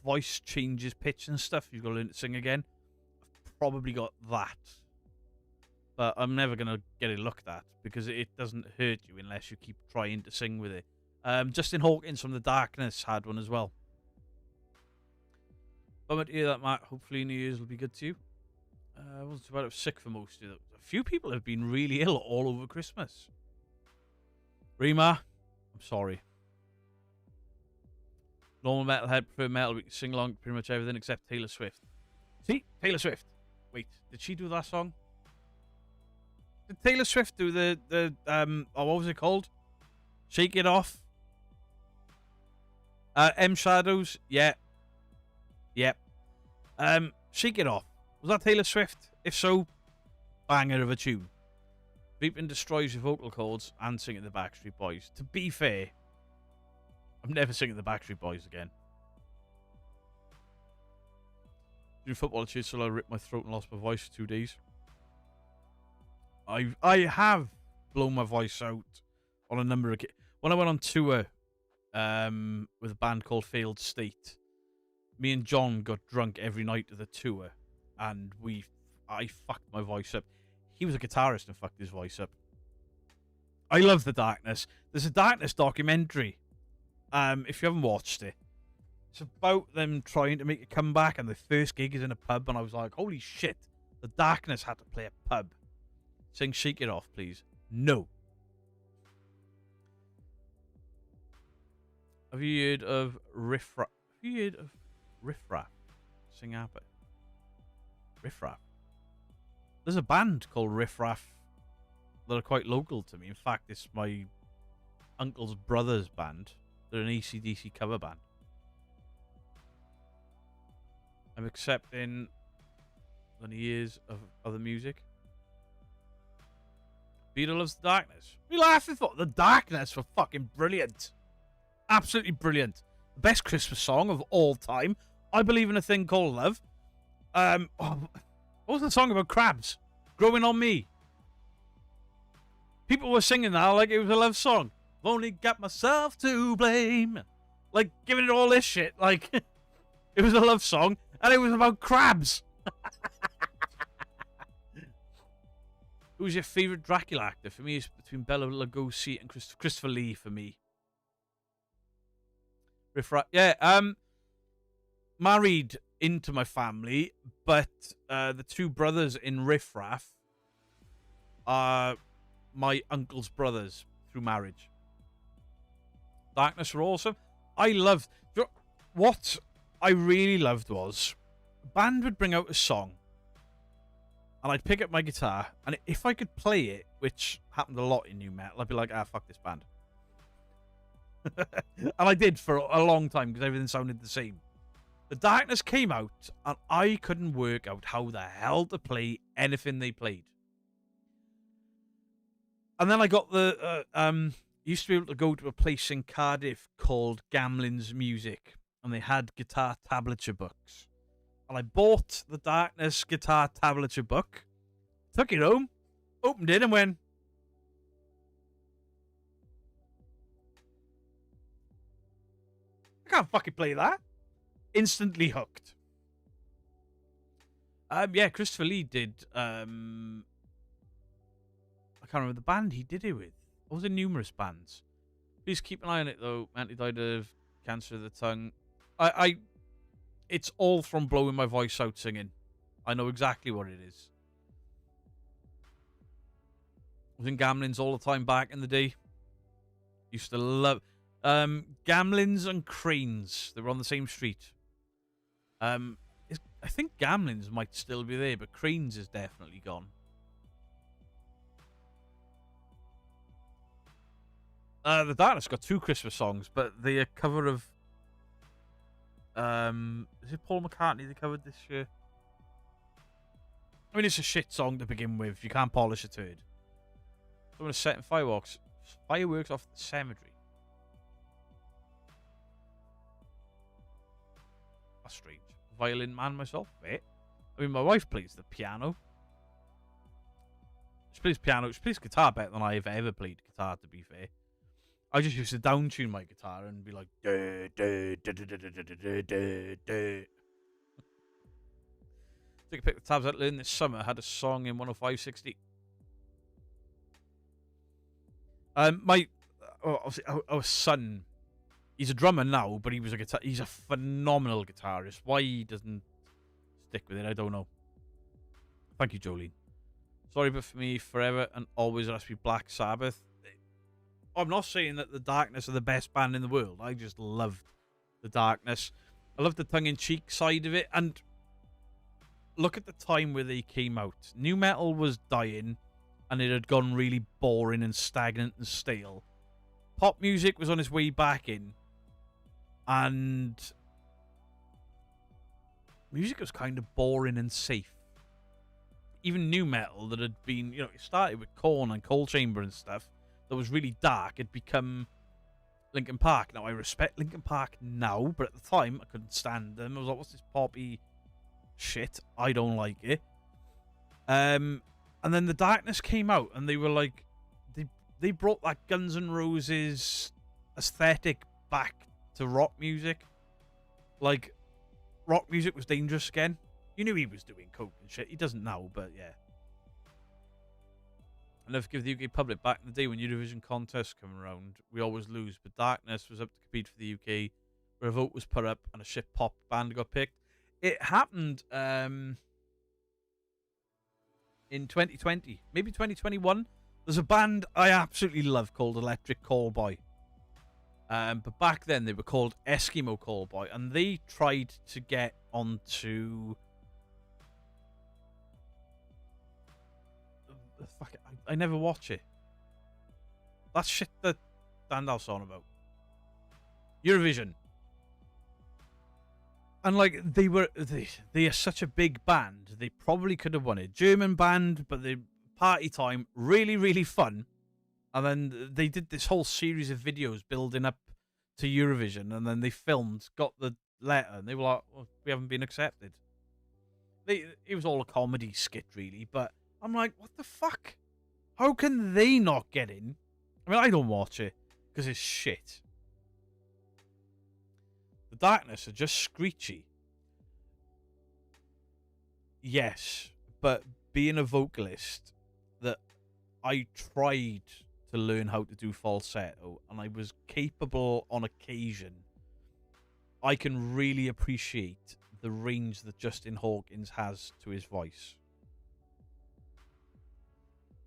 voice changes pitch and stuff. You've got to learn to sing again. I've probably got that. But I'm never going to get it looked at because it doesn't hurt you unless you keep trying to sing with it. Justin Hawkins from The Darkness had one as well. Bummer to hear that, Matt. Hopefully New Year's will be good to you. I wasn't too bad. I was sick for most of it. A few people have been really ill all over Christmas. Rima, I'm sorry. Normal metalhead, prefer metal. We can sing along to pretty much everything except Taylor Swift. See? Taylor Swift. Wait, did she do that song? Did Taylor Swift do the what was it called? Shake It Off? M Shadows? Yeah. Yep. Shake It Off. Was that Taylor Swift? If so, banger of a tune. Beeping destroys your vocal cords and singing the Backstreet Boys. To be fair, I'm never singing the Backstreet Boys again. Doing football cheers till I ripped my throat and lost my voice for 2 days. I have blown my voice out on a number of... When I went on tour with a band called Failed State, me and John got drunk every night of the tour, and I fucked my voice up. He was a guitarist and fucked his voice up. I love The Darkness. There's a Darkness documentary. If you haven't watched it, it's about them trying to make a comeback, and the first gig is in a pub, and I was like, holy shit, The Darkness had to play a pub. Sing Shake It Off, please. No. Have you heard of Riff Raff? Have you heard of Riff Raff? Sing happy. Riff Raff. There's a band called Riff Raff that are quite local to me. In fact, it's my uncle's brother's band. They're an AC/DC cover band. I'm accepting many years of other music. Peter loves the darkness. We laughed and thought the darkness were fucking brilliant. Absolutely brilliant. The best Christmas song of all time. I believe in a thing called love. What was the song about crabs? Growing on Me. People were singing that like it was a love song. I've only got myself to blame. Like, giving it all this shit. Like, it was a love song, and it was about crabs. Who's your favourite Dracula actor? For me, it's between Bela Lugosi and Christopher Lee, for me. Yeah, married into my family, but the two brothers in Riff Raff are my uncle's brothers through marriage. Darkness were awesome. I loved... What I really loved was... a band would bring out a song, and I'd pick up my guitar, and if I could play it, which happened a lot in new metal, I'd be like, fuck this band. And I did for a long time, because everything sounded the same. The Darkness came out, and I couldn't work out how the hell to play anything they played. And then I got the... used to be able to go to a place in Cardiff called Gamlin's Music, and they had guitar tablature books. And I bought the Darkness guitar tablature book, took it home, opened it, and went... I can't fucking play that. Instantly hooked. Yeah, Christopher Lee did... I can't remember the band he did it with. It was in numerous bands. Please keep an eye on it, though. He died of cancer of the tongue. It's all from blowing my voice out singing. I know exactly what it is. I was in Gamlin's all the time back in the day. Used to love... Gamlin's and Cranes. They were on the same street. I think Gamlin's might still be there, but Cranes is definitely gone. The Darkness got 2 Christmas songs, but the cover of... is it Paul McCartney they covered this year? I mean, it's a shit song to begin with. You can't polish a turd. Someone is setting fireworks off the cemetery. That's strange. Violin man myself, eh? I mean, my wife plays the piano. She plays piano. She plays guitar better than I've ever played guitar, to be fair. I just used to down tune my guitar and be like, duh, duh, duh, duh, duh, duh, duh, duh, duh. Took a pick the tabs out learned this summer. Had a song in 105.60. Our son, he's a drummer now, but he was a guitar. He's a phenomenal guitarist. Why he doesn't stick with it, I don't know. Thank you, Jolene. Sorry, but for me, forever and always it has to be Black Sabbath. I'm not saying that the Darkness are the best band in the world. I just loved the Darkness. I love the tongue-in-cheek side of it. And look at the time where they came out. New metal was dying, and it had gone really boring and stagnant and stale. Pop music was on its way back in, and music was kind of boring and safe. Even new metal that had been, it started with Korn and Cold Chamber and stuff, that was really dark, had become Linkin Park. Now, I respect Linkin Park now, but at the time, I couldn't stand them. I was like, what's this poppy shit? I don't like it. And then the Darkness came out, and they were like, they brought that Guns N' Roses aesthetic back to rock music. Like, rock music was dangerous again. You knew he was doing coke and shit. He doesn't now, but yeah. I'll never forgive the UK public. Back in the day when Eurovision contests come around, we always lose. But Darkness was up to compete for the UK, where a vote was put up and a shit pop band got picked. It happened in 2020, maybe 2021. There's a band I absolutely love called Electric Callboy. But back then they were called Eskimo Callboy, and they tried to get onto. Fuck it, I never watch it. That shit that Dandalf's on about. Eurovision. And like they are such a big band, they probably could have won it. German band, but the party time, really, really fun. And then they did this whole series of videos building up to Eurovision, and then they filmed, got the letter, and they were like, well, we haven't been accepted. It was all a comedy skit, really, but I'm like, what the fuck? How can they not get in? I mean, I don't watch it, because it's shit. The Darkness are just screechy. Yes, but being a vocalist, that I tried to learn how to do falsetto, and I was capable on occasion. I can really appreciate the range that Justin Hawkins has to his voice.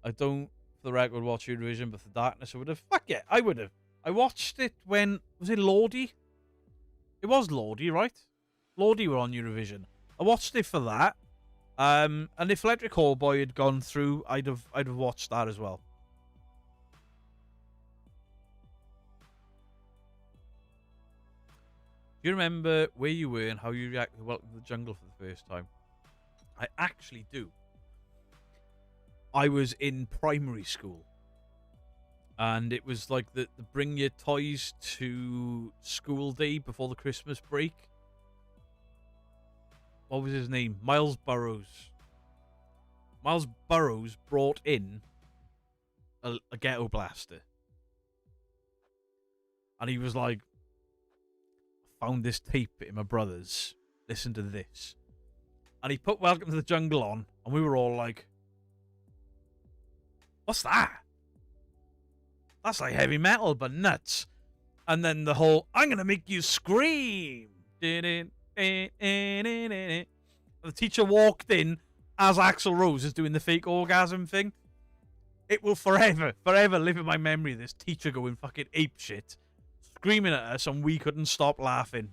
I don't, for the record, watch Eurovision, but for Darkness, I would have. Fuck yeah, I would have. I watched it when, was it Lordi? It was Lordi, right? Lordi were on Eurovision. I watched it for that. And if Electric Callboy had gone through, I'd have watched that as well. Do you remember where you were and how you reacted to Welcome to the Jungle for the first time? I actually do. I was in primary school. And it was like the bring your toys to school day before the Christmas break. What was his name? Miles Burrows. Miles Burrows brought in a ghetto blaster. And he was like, I found this tape in my brother's. Listen to this. And he put Welcome to the Jungle on, and we were all like, what's that? That's like heavy metal, but nuts. And then the whole, I'm going to make you scream. The teacher walked in as Axl Rose is doing the fake orgasm thing. It will forever live in my memory, this teacher going fucking ape shit, screaming at us, and we couldn't stop laughing.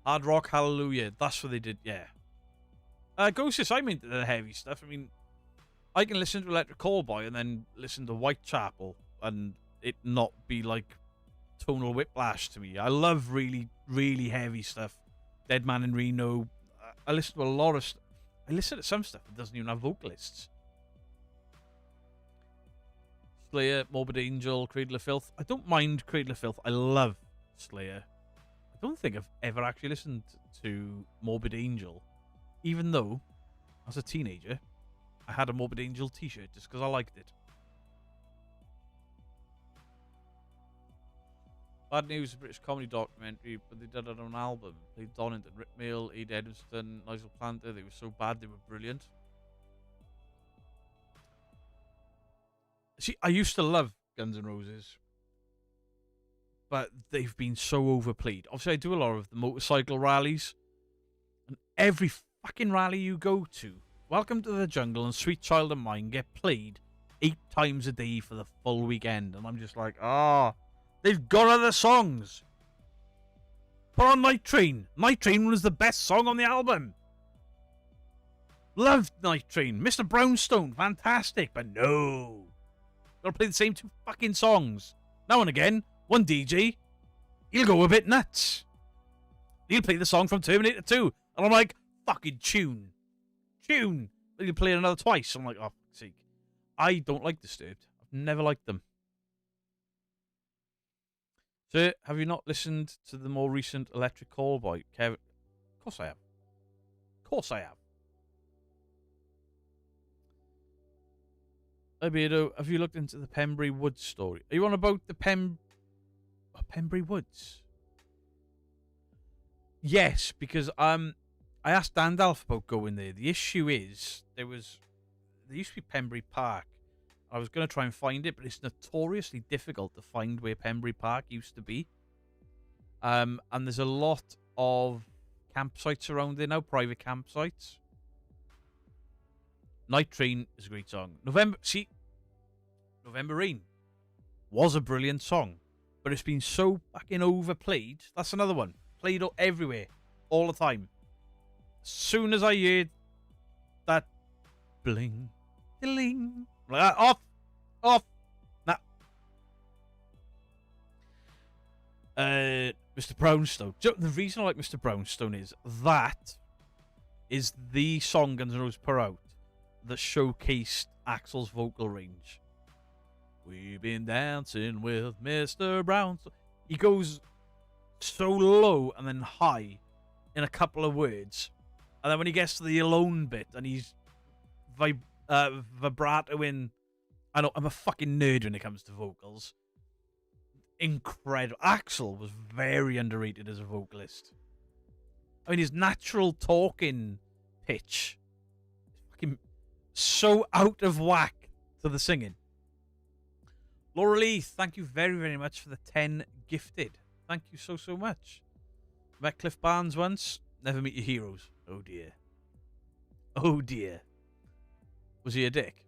Hard Rock Hallelujah. That's what they did, yeah. Ghostis, I'm into the heavy stuff. I mean, I can listen to Electric Callboy and then listen to Whitechapel and it not be like tonal whiplash to me. I love really, really heavy stuff. Dead Man in Reno. I listen to a lot of I listen to some stuff that doesn't even have vocalists. Slayer, Morbid Angel, Cradle of Filth. I don't mind Cradle of Filth. I love Slayer. I don't think I've ever actually listened to Morbid Angel, even though, as a teenager, I had a Morbid Angel t-shirt just because I liked it. Bad News, a British comedy documentary, but they did it on an album. Played Donington, Rip Mail, Ed Edmiston, Nigel Planter. They were so bad, they were brilliant. See, I used to love Guns N' Roses, but they've been so overplayed. Obviously, I do a lot of the motorcycle rallies, and every fucking rally you go to, Welcome to the Jungle and Sweet Child of Mine get played 8 times a day for the full weekend. And I'm just like, they've got other songs. Put on Night Train. Night Train was the best song on the album. Loved Night Train. Mr. Brownstone, fantastic. But no. Gotta play the same 2 fucking songs. Now and again, one DJ, he'll go a bit nuts. He'll play the song from Terminator 2. And I'm like, fucking tune. But you play it another twice. I'm like, oh, for sake. I don't like Disturbed. I've never liked them. So, have you not listened to the more recent Electric Callboy, Kevin? Of course I have. Albedo, have you looked into the Pembury Woods story? Are you on about the Pembury Woods? Yes, because I asked Dandalf about going there. The issue is, there used to be Pembury Park. I was going to try and find it, but it's notoriously difficult to find where Pembury Park used to be. And there's a lot of campsites around there now, private campsites. Night Train is a great song. November Rain was a brilliant song. but it's been so fucking overplayed. That's another one. Played everywhere, all the time. As soon as I heard that bling, bling, like, off. Nah. Mr. Brownstone. The reason I like Mr. Brownstone is that is the song Guns N' Roses put out that showcased Axl's vocal range. We've been dancing with Mr. Brownstone. He goes so low and then high in a couple of words. And then when he gets to the alone bit and he's vibratoing, I know, I'm a fucking nerd when it comes to vocals. Incredible. Axl was very underrated as a vocalist. I mean, his natural talking pitch is fucking so out of whack to the singing. Laura Lee, thank you very, very much for the 10 gifted. Thank you so, so much. Met Cliff Barnes once. Never meet your heroes. Oh, dear. Oh, dear. Was he a dick?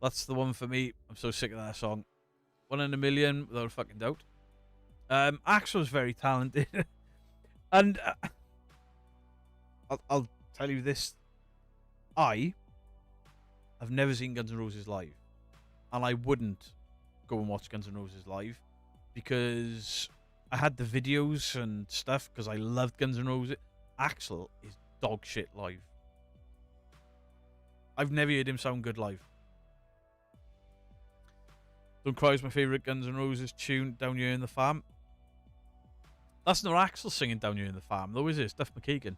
That's the one for me. I'm so sick of that song. 1 in a million, without a fucking doubt. Axl was very talented. And I'll tell you this. I've never seen Guns N' Roses live. And I wouldn't go and watch Guns N' Roses live because I had the videos and stuff because I loved Guns N' Roses. Axl is dog shit live. I've never heard him sound good live. Don't Cry is my favourite Guns N' Roses tune, Down Here in the Farm. That's not Axl singing Down Here in the Farm, though, is it? It's Duff McKagan.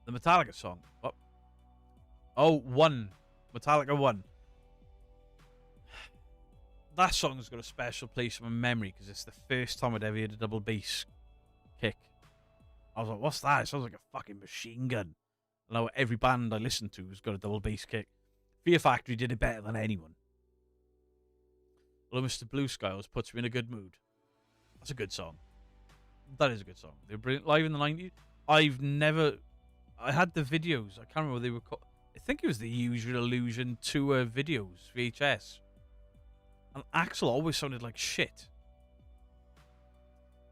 The Metallica song. What? Oh, One. Metallica 1. That song's got a special place in my memory because it's the first time I'd ever heard a double bass kick. I was like, what's that? It sounds like a fucking machine gun. And now every band I listen to has got a double bass kick. Fear Factory did it better than anyone. Although Mr. Blue Sky always puts me in a good mood. That's a good song. That is a good song. They were brilliant live in the 90s. I had the videos. I can't remember what they were called. I think it was the Usual Illusion tour videos, VHS. And Axl always sounded like shit.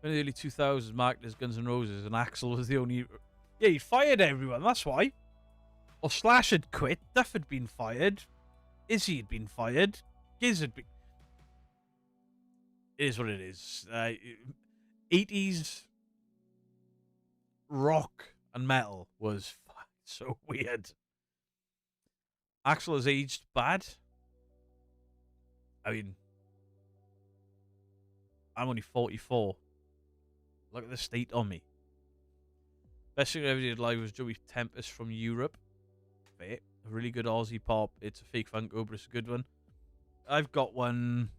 In the early 2000s, marked as Guns N' Roses, and Axl was the only... Yeah, he fired everyone, that's why. Or Slash had quit, Duff had been fired, Izzy had been fired, Giz had been... It is what it is. 80s rock and metal was so weird. Axl has aged bad. I mean, I'm only 44. Look at the state on me. Best thing I ever did live was Joey Tempest from Europe. Fair. A really good Aussie pop. It's a fake Funko, but it's a good one. I've got one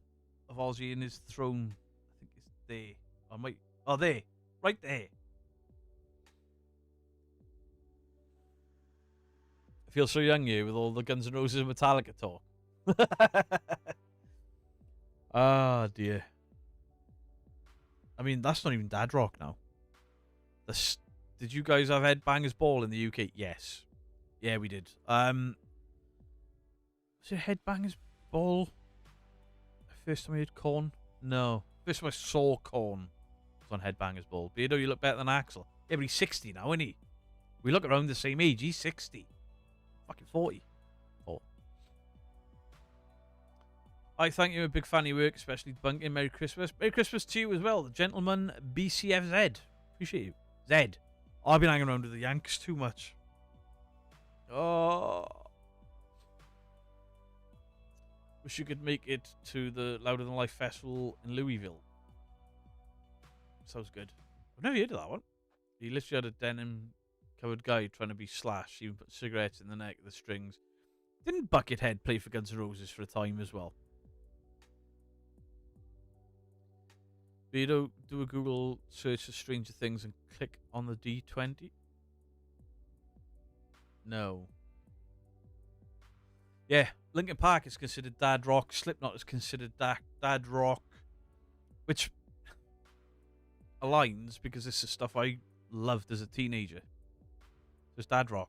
of Aussie in his throne. I think it's there. I might... Oh, there. Right there. I feel so young here with all the Guns N' Roses and Metallica talk. Ah, dear. I mean, that's not even dad rock now. Did you guys have Headbangers Ball in the UK? Yes. Yeah, we did. Was it Headbangers Ball? First time I heard Korn? No. First time I saw Korn was on Headbangers Ball. Beardo, you look better than Axl. Yeah, but he's 60 now, isn't he? We look around the same age. He's 60. Fucking 40. Oh. I thank you. I'm a big fan of your work, especially bunking. Merry Christmas. Merry Christmas to you as well. The gentleman BCFZ. Appreciate you. Zed. I've been hanging around with the Yanks too much. Oh. Wish you could make it to the Louder Than Life Festival in Louisville. Sounds good. I've never heard of that one. He literally had a denim-covered guy trying to be Slash. He even put cigarettes in the neck of the strings. Didn't Buckethead play for Guns N' Roses for a time as well? Vito, do a Google search for Stranger Things and click on the D20. No. Yeah, Linkin Park is considered dad rock. Slipknot is considered dad rock. Which aligns because this is stuff I loved as a teenager. It's dad rock.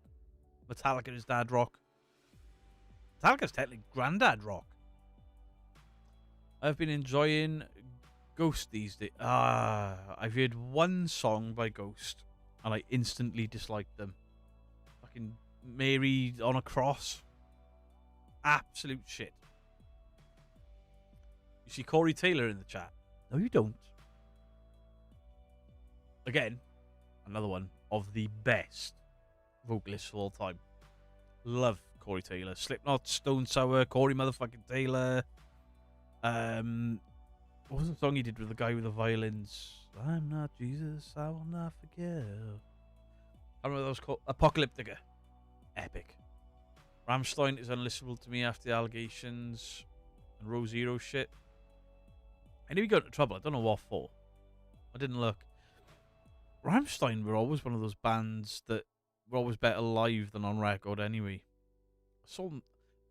Metallica is dad rock. Metallica's technically granddad rock. I've been enjoying Ghost these days. I've heard one song by Ghost and I instantly disliked them. Fucking Mary on a Cross. Absolute shit. You see Corey Taylor in the chat? No, you don't. Again, another one of the best vocalists of all time. Love Corey Taylor. Slipknot, Stone Sour, Corey motherfucking Taylor. What was the song he did with the guy with the violins? I'm not Jesus, I will not forgive. I don't know what that was called. Apocalyptica. Epic. Rammstein is unlistenable to me after the allegations and Row Zero shit. I knew he got into trouble. I don't know what for. I didn't look. Rammstein were always one of those bands that were always better live than on record anyway.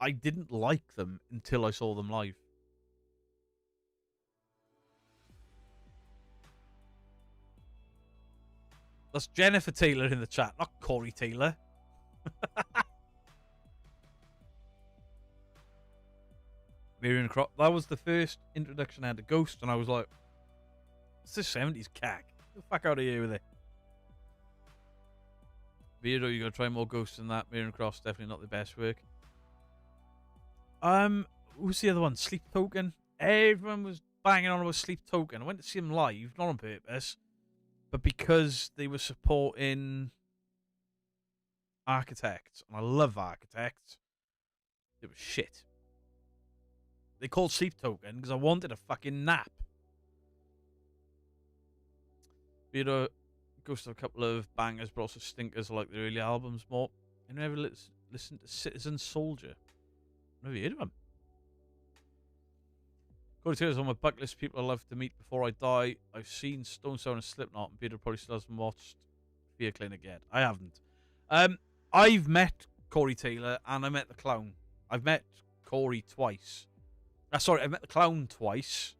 I didn't like them until I saw them live. That's Jennifer Taylor in the chat, not Corey Taylor. Miriam Crop. That was the first introduction I had to Ghost, and I was like, it's this 70s cack. Get the fuck out of here with it. Beardo, you gotta try more Ghosts than that. Miriam Cross, definitely not the best work. Who's the other one? Sleep Token. Everyone was banging on about Sleep Token. I went to see them live, not on purpose, but because they were supporting Architects, and I love Architects. It was shit. They called Sleep Token because I wanted a fucking nap. Beardo goes to a couple of bangers, but also stinkers like the early albums more. I never listened to Citizen Soldier. Never heard of him. Corey Taylor's on my bucket list. People I love to meet before I die. I've seen Stone Sour and Slipknot, and Peter probably still hasn't watched Fear Clinic yet. I haven't. I've met Corey Taylor and I met the Clown. I've met Corey twice. Sorry, I met the Clown twice.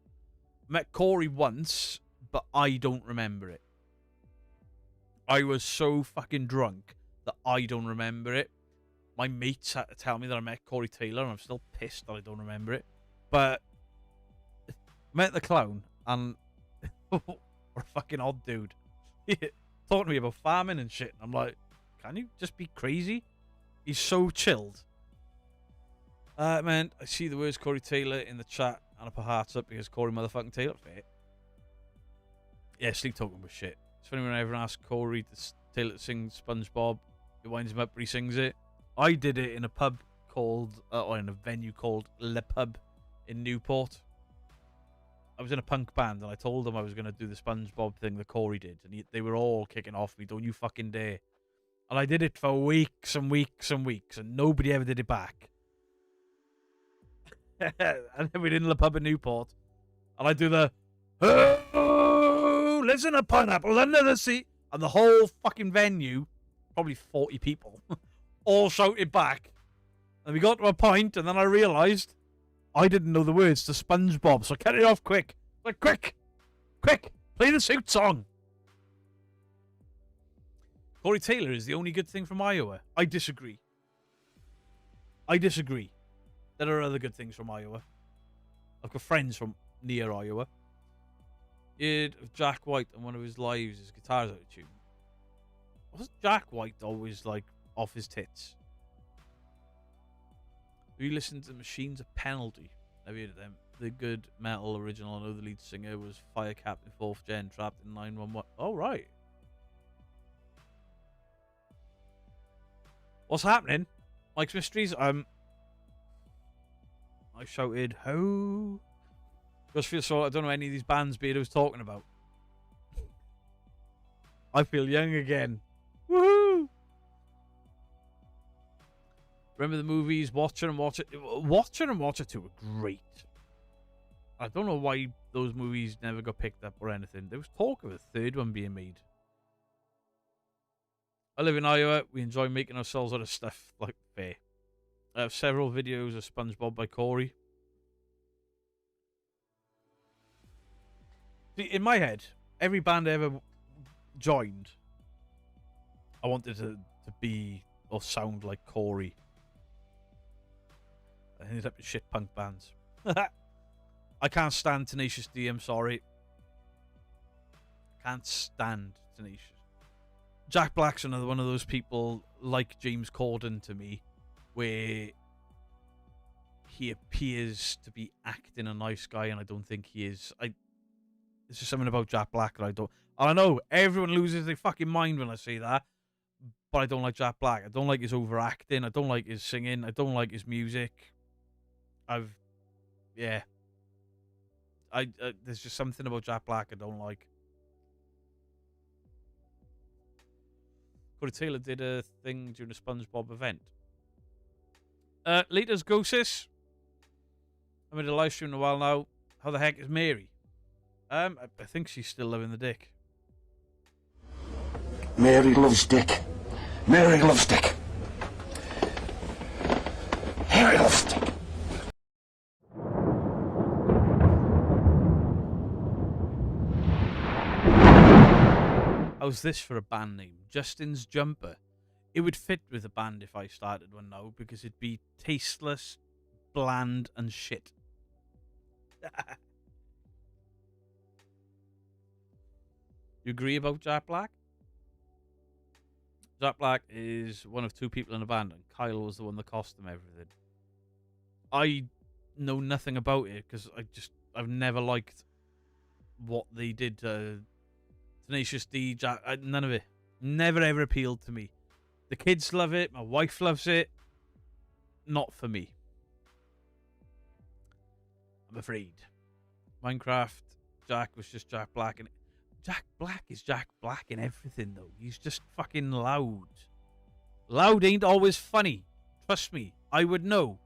Met Corey once, but I don't remember it. I was so fucking drunk that I don't remember it. My mates had to tell me that I met Corey Taylor, and I'm still pissed that I don't remember it. But met the Clown, and what a fucking odd dude. Talking to me about farming and shit. I'm like, can you just be crazy? He's so chilled. Man, I see the words Corey Taylor in the chat, and I put hearts up because Corey motherfucking Taylor. Fair. Yeah, Sleep Token was shit. It's funny when I ever ask Corey Taylor to sing SpongeBob, it winds him up, but he sings it. I did it in a pub called, or in a venue called Le Pub in Newport. I was in a punk band, and I told them I was going to do the SpongeBob thing that Corey did, and they were all kicking off me, don't you fucking dare. And I did it for weeks and weeks and weeks, and nobody ever did it back. And then we did in the pub in Newport, and I do the, oh, listen to Pineapple Under the Sea, and the whole fucking venue, probably 40 people, all shouted back. And we got to a point, and then I realised I didn't know the words to SpongeBob, so I cut it off quick. Like, quick, play the suit song. Corey Taylor is the only good thing from Iowa. I disagree. There are other good things from Iowa. I've got friends from near Iowa. Heard of Jack White on one of his lives, his guitar's out of tune. Wasn't Jack White always like off his tits? We listened to Machines of Penalty. Never heard of them. The good metal original. I know the lead singer was Fire Captain 4th Gen, trapped in 911. Oh, right. What's happening? Mike's Mysteries. I shouted, ho. Just feel so, I don't know any of these bands Beardo's talking about. I feel young again. Woohoo! Remember the movies, Watcher and Watcher? Watcher and Watcher 2 were great. I don't know why those movies never got picked up or anything. There was talk of a third one being made. I live in Iowa. We enjoy making ourselves out of stuff like fair. I have several videos of SpongeBob by Corey. See, in my head, every band I ever joined, I wanted to be or sound like Corey. I ended up in shit punk bands. I can't stand Tenacious D, I'm sorry. Can't stand Tenacious. Jack Black's another one of those people like James Corden to me, where he appears to be acting a nice guy, and I don't think he is. There's just something about Jack Black that I don't. I know everyone loses their fucking mind when I say that, but I don't like Jack Black. I don't like his overacting. I don't like his singing. I don't like his music. There's just something about Jack Black I don't like. Corey Taylor did a thing during a SpongeBob event. Laters go, sis. I'm in a live stream in a while now. How the heck is Mary? I think she's still loving the dick. Mary loves dick. Mary loves dick. Mary loves dick. How's this for a band name? Justin's Jumper. It would fit with a band if I started one now, because it'd be tasteless, bland, and shit. You agree about Jack Black? Jack Black is one of two people in the band, and Kyle was the one that cost them everything. I know nothing about it because I've never liked what they did to Tenacious D, Jack. None of it. Never ever appealed to me. The kids love it. My wife loves it. Not for me. I'm afraid. Minecraft, Jack was just Jack Black, and Jack Black is Jack Black in everything though. He's just fucking loud. Loud ain't always funny. Trust me, I would know.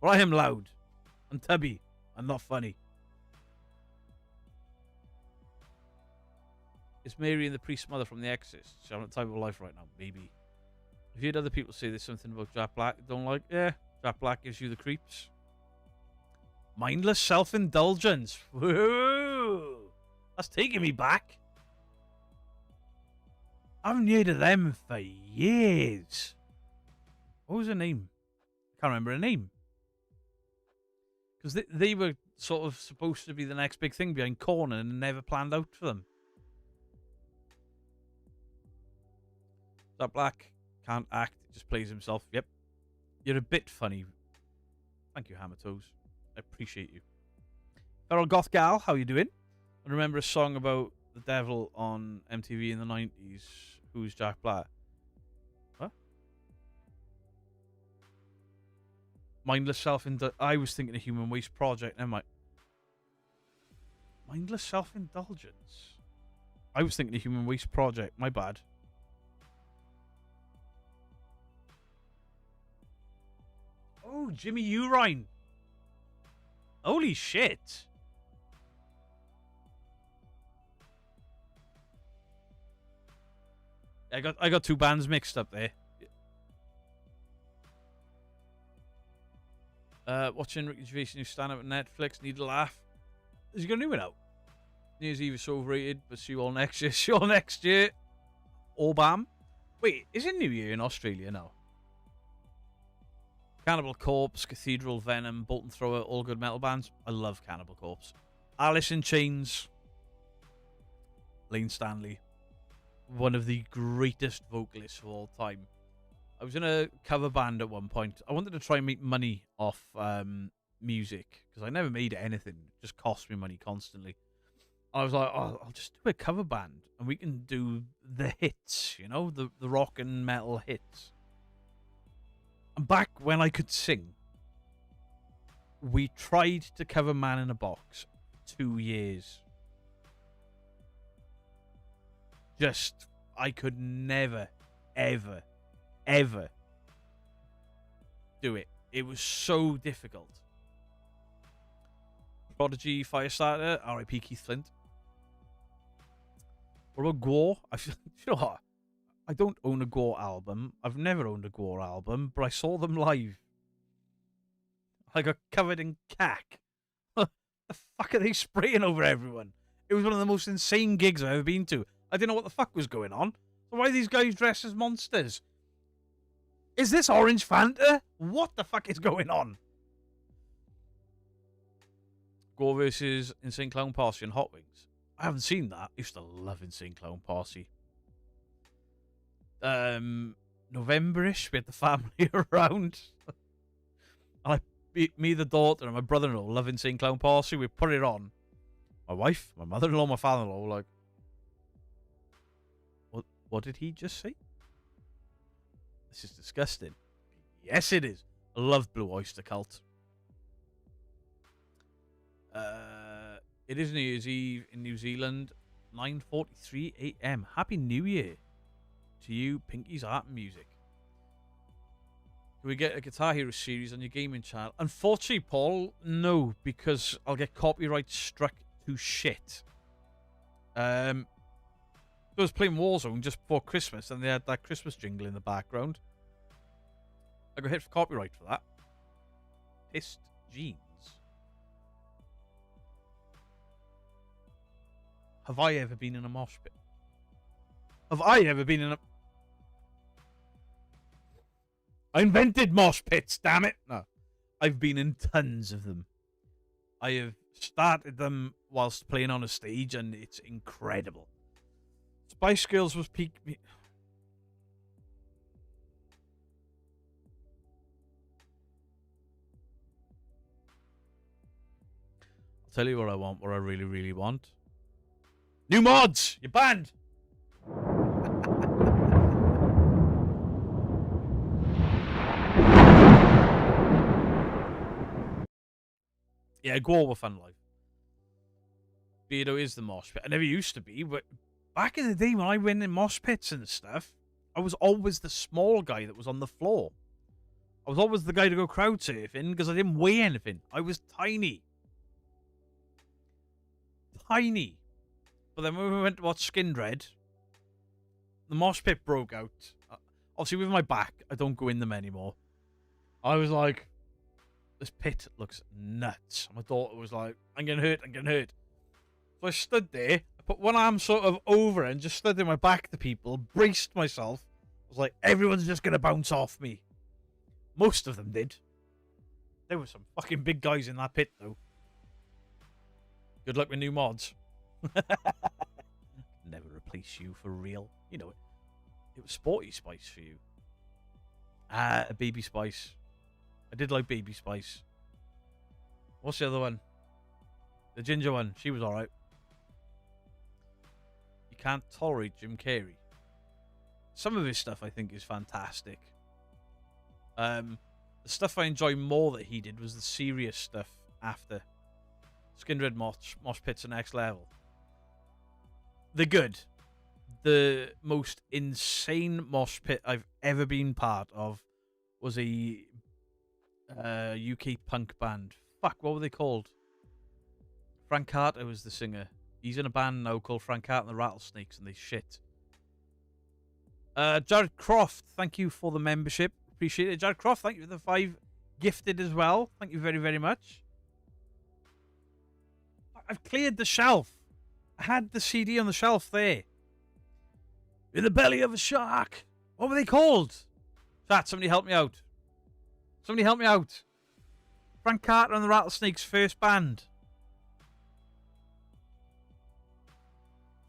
But I am loud and tubby and not funny. Is Mary and the priest mother from The Exorcist? She's having a time of her life right now. Maybe. Have you heard other people say there's something about Jack Black you don't like? Yeah, Jack Black gives you the creeps. Mindless self-indulgence. Whoa! That's taking me back. I haven't heard of them for years. What was her name? I can't remember her name. Because they were sort of supposed to be the next big thing behind Korn and never planned out for them. Jack Black can't act, just plays himself. Yep. You're a bit funny. Thank you, Hammertoes. I appreciate you. Feral Goth Gal, how you doing? I remember a song about the devil on MTV in the 90s. Who's Jack Black? What? Mindless self-indulgence. I was thinking of Human Waste Project. Never mind. Mindless self-indulgence. I was thinking of Human Waste Project. My bad. Oh, Jimmy Urine. Holy shit. I got two bands mixed up there. Watching Ricky Gervais' new stand-up on Netflix. Need a laugh. Is he got a new one out? New Year's Eve is so overrated, but see you all next year. See you all next year. Obam. Wait, is it New Year in Australia now? Cannibal Corpse, Cathedral, Venom, Bolton Thrower, all good metal bands. I love Cannibal Corpse. Alice in Chains. Lane Stanley. One of the greatest vocalists of all time. I was in a cover band at one point. I wanted to try and make money off music because I never made anything. It just cost me money constantly. I was like, oh, I'll just do a cover band and we can do the hits, you know, the rock and metal hits. And back when I could sing, we tried to cover Man in a Box 2 years. Just, I could never, ever, ever do it. It was so difficult. Prodigy, Firestarter, R.I.P. Keith Flint. What about Gore? You know what? I don't own a Gore album. I've never owned a Gore album, but I saw them live. I got covered in cack. The fuck are they spraying over everyone? It was one of the most insane gigs I've ever been to. I didn't know what the fuck was going on. So why are these guys dressed as monsters? Is this orange Fanta? What the fuck is going on? Gore versus Insane Clown Posse and Hot Wings. I haven't seen that. I used to love Insane Clown Posse. November-ish, we had the family around. And me, the daughter, and my brother-in-law love Insane Clown Posse. We put it on. My wife, my mother-in-law, my father-in-law were like, what did he just say? This is disgusting. Yes, it is. I love Blue Oyster Cult. It is New Year's Eve in New Zealand, 9:43 a.m. Happy New Year to you, Pinky's Art and Music. Can we get a Guitar Hero series on your gaming channel? Unfortunately, Paul, no, because I'll get copyright struck to shit. I was playing Warzone just before Christmas, and they had that Christmas jingle in the background. I got hit for copyright for that. Pissed jeans. Have I ever been in a mosh pit? Have I ever been in a... I invented mosh pits, damn it! No. I've been in tons of them. I have started them whilst playing on a stage, and it's incredible. Spice Girls was peak... I'll tell you what I want, what I really, really want. New mods! You're banned! Yeah, go over Fun Life. Beardo is the mosh pit. I never used to be, but back in the day when I went in mosh pits and stuff, I was always the small guy that was on the floor. I was always the guy to go crowd surfing because I didn't weigh anything. I was tiny. Tiny. But then when we went to watch Skin Red, the mosh pit broke out. Obviously, with my back, I don't go in them anymore. I was like, this pit looks nuts. My daughter was like, I'm getting hurt, I'm getting hurt. So I stood there, I put one arm sort of over and just stood in my back to people, braced myself. I was like, everyone's just going to bounce off me. Most of them did. There were some fucking big guys in that pit, though. Good luck with new mods. Never replace you for real. You know it. It was Sporty Spice for you. Baby Spice. I did like Baby Spice. What's the other one? The ginger one. She was alright. You can't tolerate Jim Carrey. Some of his stuff I think is fantastic. The stuff I enjoy more that he did was the serious stuff after. Skin Red Mosh Pits are next level. They're good. The most insane mosh pit I've ever been part of was a UK punk band. Fuck, what were they called? Frank Carter was the singer. He's in a band now called Frank Carter and the Rattlesnakes, and they shit. Jared Croft, thank you for the membership. Appreciate it. Jared Croft, thank you for the 5 gifted as well. Thank you very, very much. I've cleared the shelf. I had the CD on the shelf there. In the belly of a shark. What were they called? Chat, somebody help me out. Somebody help me out. Frank Carter and the Rattlesnakes' first band.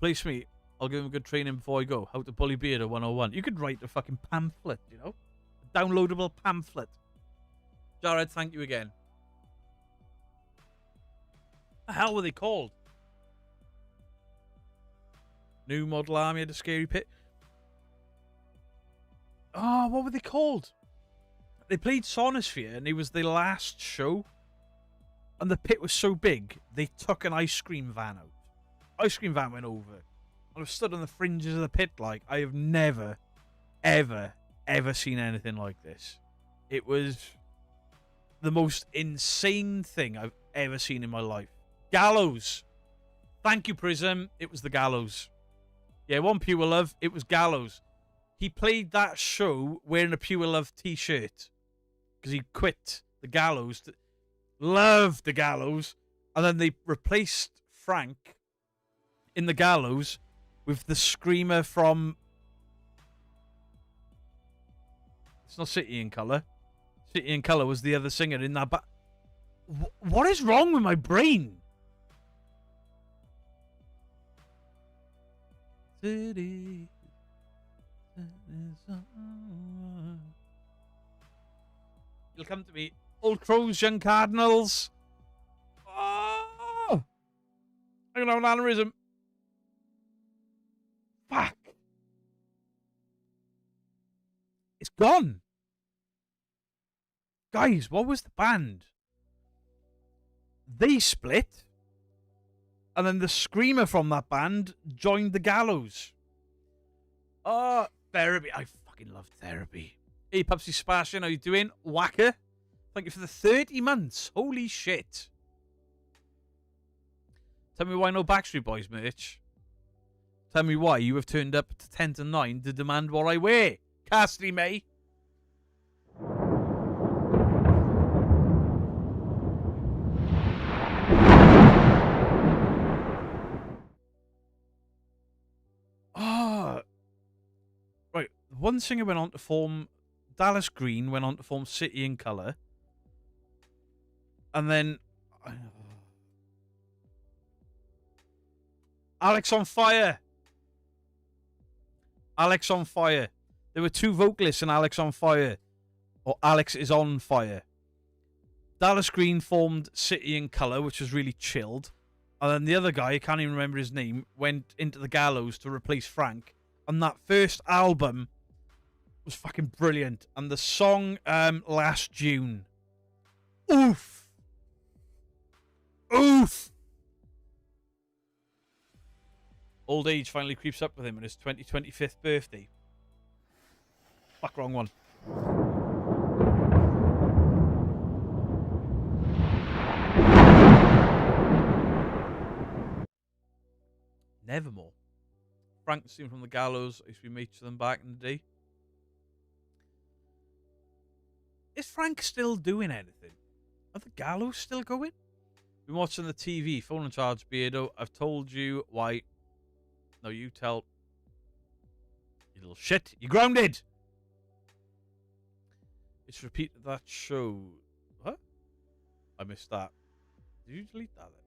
Place me. I'll give him a good training before I go. How to bully Beardo 101. You could write a fucking pamphlet, you know? A downloadable pamphlet. Jared, thank you again. The hell were they called? New Model Army had a scary pit. Oh, what were they called? They played Sonosphere and it was the last show. And the pit was so big, they took an ice cream van out. Ice cream van went over. I was stood on the fringes of the pit like, I have never, ever, ever seen anything like this. It was the most insane thing I've ever seen in my life. Gallows. Thank you, Prism. It was the Gallows. Yeah, one Pure Love. It was Gallows. He played that show wearing a Pure Love t-shirt because he quit the Gallows. Loved the Gallows. And then they replaced Frank in the Gallows with the screamer from It's not City in Colour. City in Colour was the other singer in that what is wrong with my brain? City. You'll come to me. Old crows, young cardinals. Oh! I'm going to have an aneurysm. Fuck. It's gone. Guys, what was the band? They split. And then the screamer from that band joined the Gallows. Oh, Therapy. I fucking love Therapy. Hey, Pupsy Sebastian, how you doing? Whacker. Thank you for the 30 months. Holy shit. Tell me why no Backstreet Boys merch. Tell me why you have turned up to 10 to 9 to demand what I wear. Cassidy May. Right, one singer went on to form Dallas Green, went on to form City in Colour. And then Alex on Fire. Alex on Fire. There were two vocalists in Alex on Fire. Or Alex is on Fire. Dallas Green formed City in Colour, which was really chilled. And then the other guy, I can't even remember his name, went into the Gallows to replace Frank. And that first album was fucking brilliant. And the song Last June. Oof. Oof. Old age finally creeps up with him on his 25th birthday. Fuck, wrong one. Nevermore. Frank seen from the Gallows. I used to be mates with them back in the day. Is Frank still doing anything? Are the Gallows still going? Been watching the TV. Phone in charge, Beardo. I've told you why. No, you tell. You little shit. You're grounded. It's repeated that show. What? I missed that. Did you delete that then?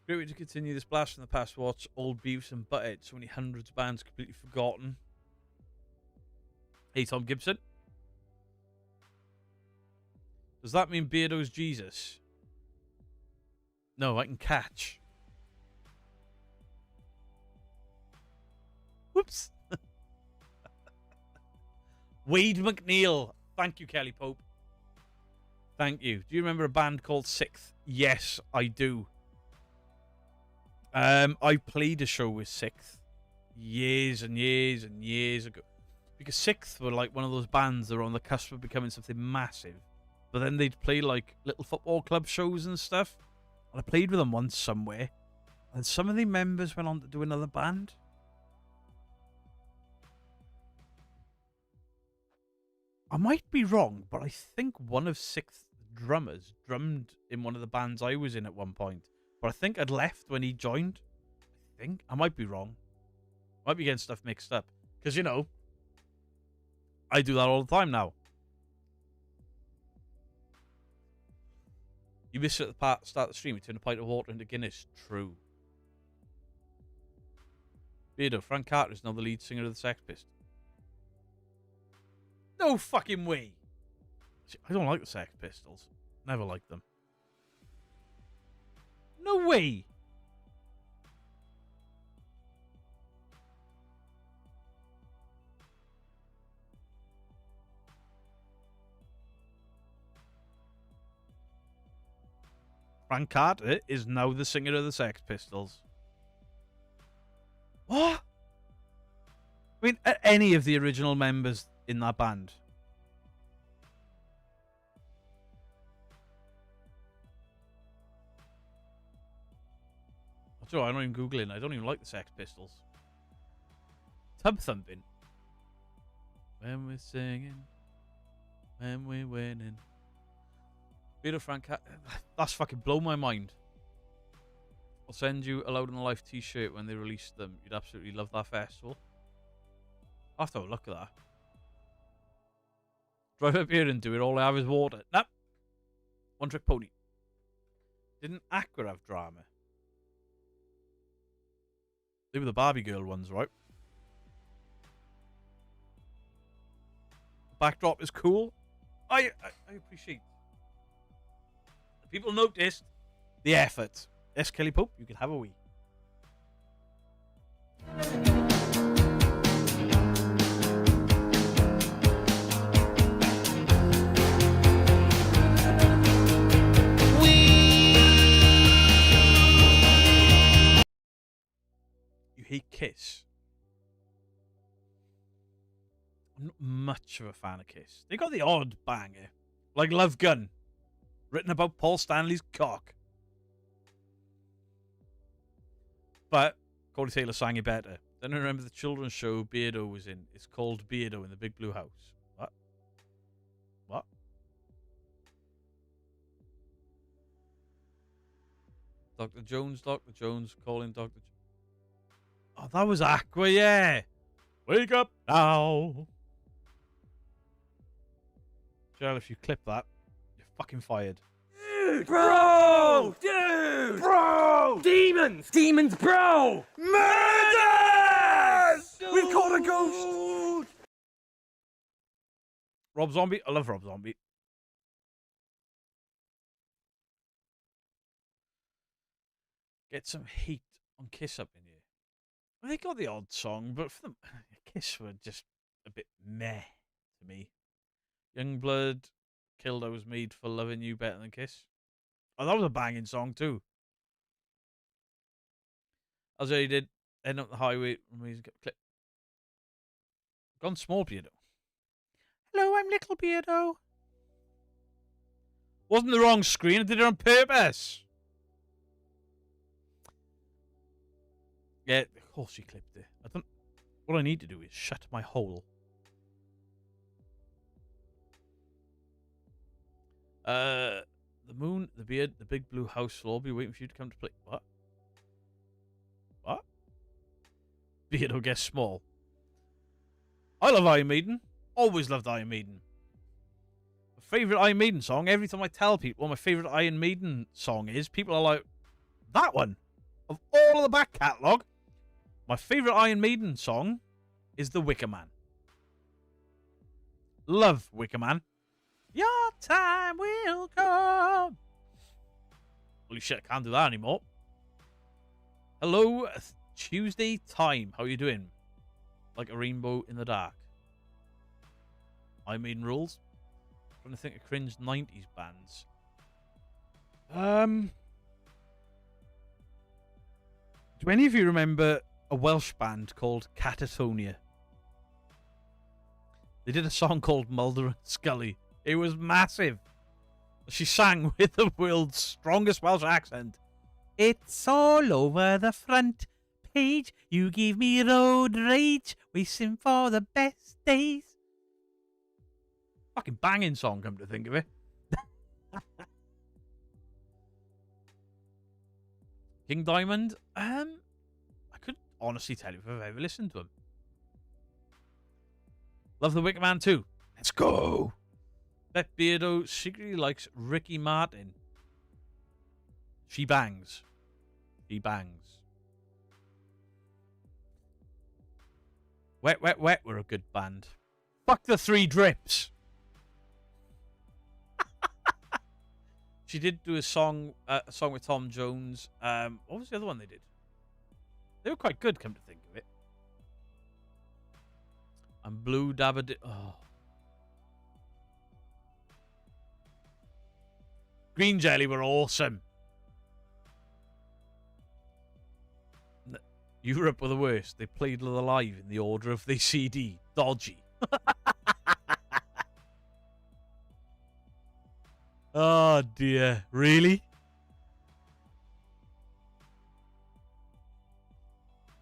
Great way to continue this blast from the past. Watch old Beavis and Butthead. So many hundreds of bands completely forgotten. Hey, Tom Gibson. Does that mean Beardo's Jesus? No, I can catch. Whoops. Wade McNeil. Thank you, Kelly Pope. Thank you. Do you remember a band called Sixth? Yes, I do. I played a show with Sixth years and years and years ago. Because Sixth were like one of those bands that were on the cusp of becoming something massive. But then they'd play like little football club shows and stuff. And I played with them once somewhere. And some of the members went on to do another band. I might be wrong, but I think one of Sixth's drummers drummed in one of the bands I was in at one point. But I think I'd left when he joined. I think. I might be wrong. Might be getting stuff mixed up. Because, you know, I do that all the time now. You missed it at the start of the stream. You turn a pint of water into Guinness. True. Beardo, Frank Carter is now the lead singer of the Sex Pistols. No fucking way. I don't like the Sex Pistols. Never liked them. No way. Frank Carter is now the singer of the Sex Pistols. What? I mean, are any of the original members in that band? I'm not even Googling. I don't even like the Sex Pistols. Tub thumping. When we're singing, when we're winning. Peter Frank, that's fucking blown my mind. I'll send you a Loud on the Life t-shirt when they release them. You'd absolutely love that festival. I'll have to have a look at that. Drive up here and do it. All I have is water. Nope. One trick pony. Didn't Aqua have drama? They were the Barbie girl ones, right? Backdrop is cool. I appreciate. People noticed the effort. Yes, Kelly Pope, you can have a wee. You hate Kiss. I'm not much of a fan of Kiss. They got the odd banger, like Love Gun, written about Paul Stanley's cock. But Corey Taylor sang it better. Then I remember the children's show Beardo was in. It's called Beardo in the Big Blue House. What? What? Dr. Jones, calling Dr. Oh, that was Aqua, yeah. Wake up now. Gerald, if you clip that, you're fucking fired. Dude, bro! Dude! Bro! Demons! Demons, bro! Murders! We've caught a ghost! Rob Zombie? I love Rob Zombie. Get some heat on Kiss up in here. Well, they got the odd song, but for them, Kiss were just a bit meh to me. Youngblood, Killed I Was Made for Loving You Better Than Kiss. Oh, that was a banging song too. As he did, End Up the Highway, amazing clip. Gone Small Beardo. Hello, I'm Little Beardo. Wasn't the wrong screen, I did it on purpose. Yeah, of course she clipped it. What I need to do is shut my hole. The moon, the beard, the big blue house will all be waiting for you to come to play. What? What? Beardo gets small. I love Iron Maiden. Always loved Iron Maiden. My favourite Iron Maiden song, every time I tell people what my favourite Iron Maiden song is, people are like, that one. Of all of the back catalogue, my favourite Iron Maiden song is The Wicker Man. Love Wicker Man. Your time will come. Holy shit, I can't do that anymore. Hello, Tuesday time. How you doing? Like a rainbow in the dark. Iron Maiden rules. Trying to think of cringe 90s bands. Do any of you remember a Welsh band called Catatonia? They did a song called Mulder and Scully. It was massive. She sang with the world's strongest Welsh accent. It's all over the front page. You give me road rage. Waiting for the best days. Fucking banging song, come to think of it. King Diamond. I could honestly tell you if I've ever listened to him. Love the Wicker Man too. Let's go. Bet Beardo secretly likes Ricky Martin. She bangs. She bangs. Wet, Wet, Wet were a good band. Fuck the Three Drips. She did do a song with Tom Jones. What was the other one they did? They were quite good, come to think of it. And Blue Dabba. Oh. Green Jelly were awesome. Europe were the worst. They played live in the order of the CD. Dodgy. Oh dear. Really?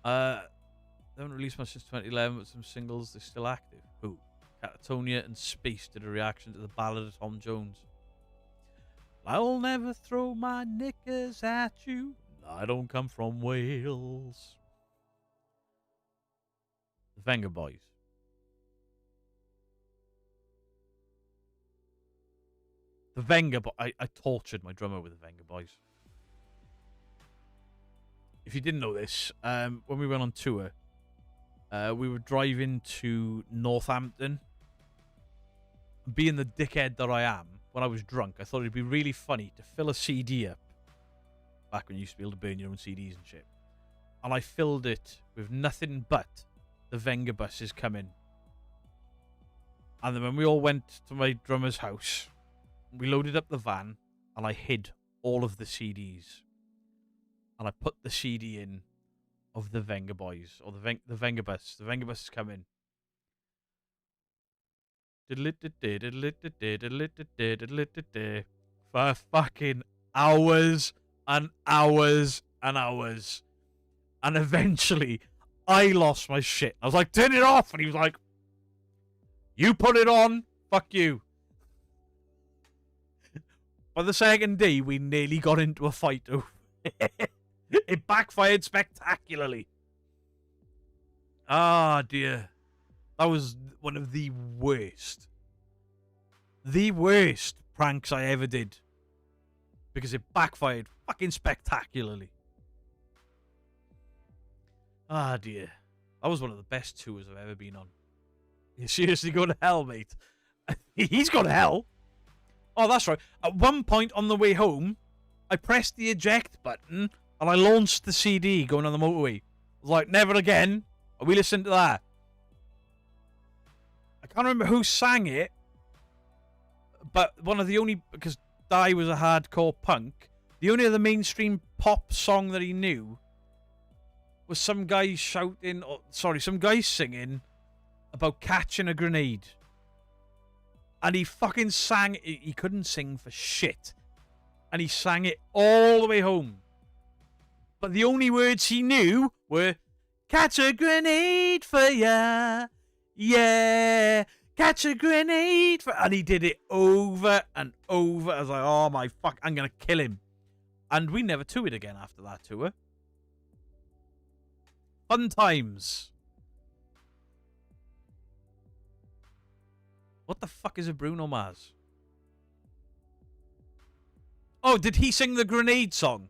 They haven't released much since 2011, but some singles, they're still active. Who? Catatonia and Space did a reaction to the Ballad of Tom Jones. I'll never throw my knickers at you. I don't come from Wales. The Venga Boys. The Venga, but I tortured my drummer with the Venga Boys. If you didn't know this, when we went on tour, we were driving to Northampton. Being the dickhead that I am, when I was drunk, I thought it'd be really funny to fill a CD up. Back when you used to be able to burn your own CDs and shit. And I filled it with nothing but the Venga buses coming. And then when we all went to my drummer's house, we loaded up the van and I hid all of the CDs. And I put the CD in of the Venga Boys, or the Venga Bus. The Venga Bus is coming. For fucking hours and hours and hours. And eventually, I lost my shit. I was like, turn it off. And he was like, you put it on. Fuck you. By the second day, we nearly got into a fight over it. It backfired spectacularly. Ah, dear. That was one of the worst pranks I ever did. Because it backfired fucking spectacularly. Ah, dear. That was one of the best tours I've ever been on. You seriously go to hell, mate? He's gone to hell. Oh, that's right. At one point on the way home, I pressed the eject button and I launched the CD going on the motorway. I was like, never again. Are we listening to that? I can't remember who sang it, but one of the only, because Di was a hardcore punk, the only other mainstream pop song that he knew was some guy shouting, some guy singing about catching a grenade. And he fucking sang it. He couldn't sing for shit. And he sang it all the way home. But the only words he knew were, catch a grenade for ya. Yeah. Catch a grenade for... And he did it over and over. I was like, oh my fuck, I'm going to kill him. And we never toured again after that tour. Fun times. What the fuck is a Bruno Mars? Oh, did he sing the Grenade song?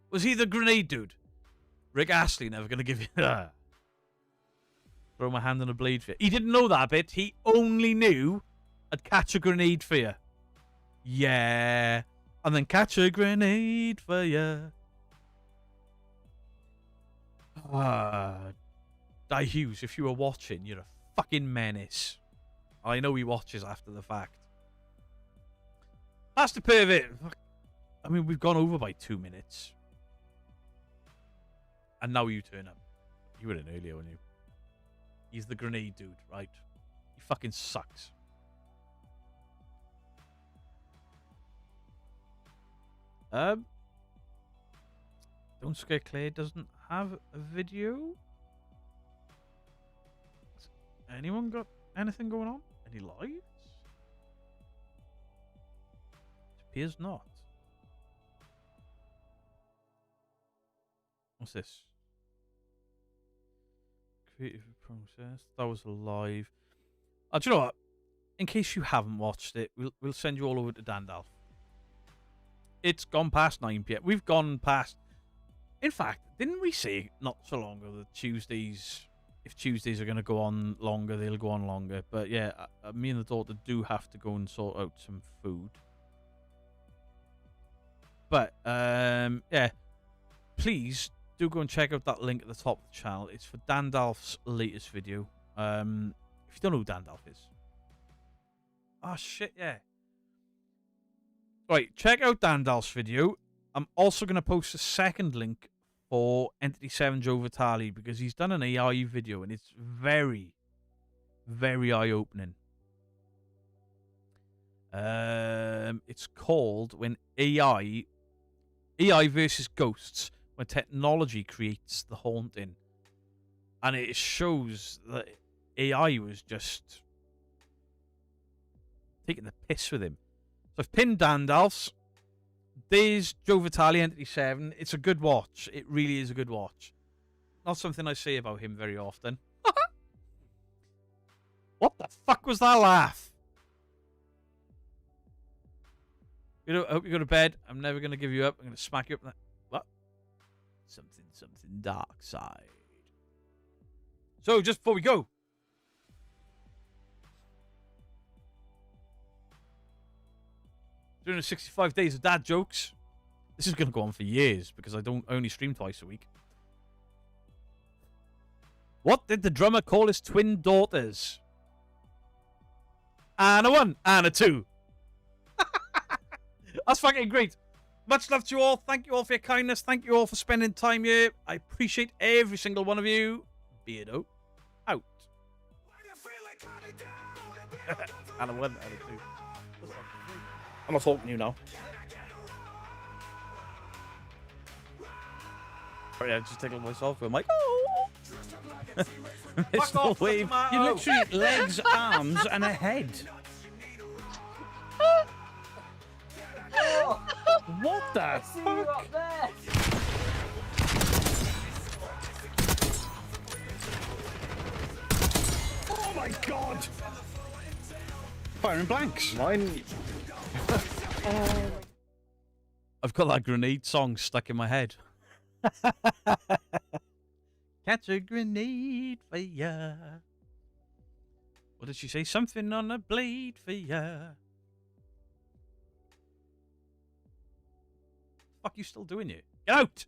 Was he the Grenade dude? Rick Astley never gonna give you that. Throw my hand on a blade for you. He didn't know that bit. He only knew I'd catch a grenade for you. Yeah. And then catch a grenade for you. Di Hughes, if you were watching, you're a fucking menace. I know he watches after the fact. That's the pervert. I mean, we've gone over by 2 minutes. And now you turn up. You were in earlier, weren't you? He's the grenade dude, right? He fucking sucks. Don't Scare Claire doesn't have a video. Has anyone got anything going on? Any lives? It appears not. What's this? Creative process. That was live. Do you know what? In case you haven't watched it, we'll send you all over to Dandalf. It's gone past 9 p.m. We've gone past... In fact, didn't we say not so long ago that Tuesdays... If Tuesdays are going to go on longer, they'll go on longer. But yeah, me and the daughter do have to go and sort out some food. But, yeah. Please do go and check out that link at the top of the channel. It's for Dandalf's latest video. If you don't know who Dandalf is. Oh, shit, yeah. Right, check out Dandalf's video. I'm also going to post a second link for Entity 7 Joe Vitale because he's done an AI video and it's very, very eye-opening. It's called When AI versus Ghosts, When Technology Creates the Haunting. And it shows that AI was just taking the piss with him. So I've pinned Dandalf's. There's Joe Vitale, Entity 7. It's a good watch. It really is a good watch. Not something I say about him very often. What the fuck was that laugh? You know, I hope you go to bed. I'm never going to give you up. I'm going to smack you up. What? Something dark side. So, just before we go. Doing 65 days of dad jokes. This is going to go on for years because I only stream twice a week. What did the drummer call his twin daughters? And a 1 and a 2. That's fucking great. Much love to you all. Thank you all for your kindness. Thank you all for spending time here. I appreciate every single one of you. Beardo, out. And a 1 and a 2. I'm not talking to you now. Sorry, I just tickled myself. I'm like, oh. Mr. Wave. You literally legs, arms, and a head. What the fuck? Oh my god! Firing blanks. Mine. I've got that grenade song stuck in my head. Catch a grenade for ya. What did she say? Something on a blade for ya. Fuck you still doing it? Get out!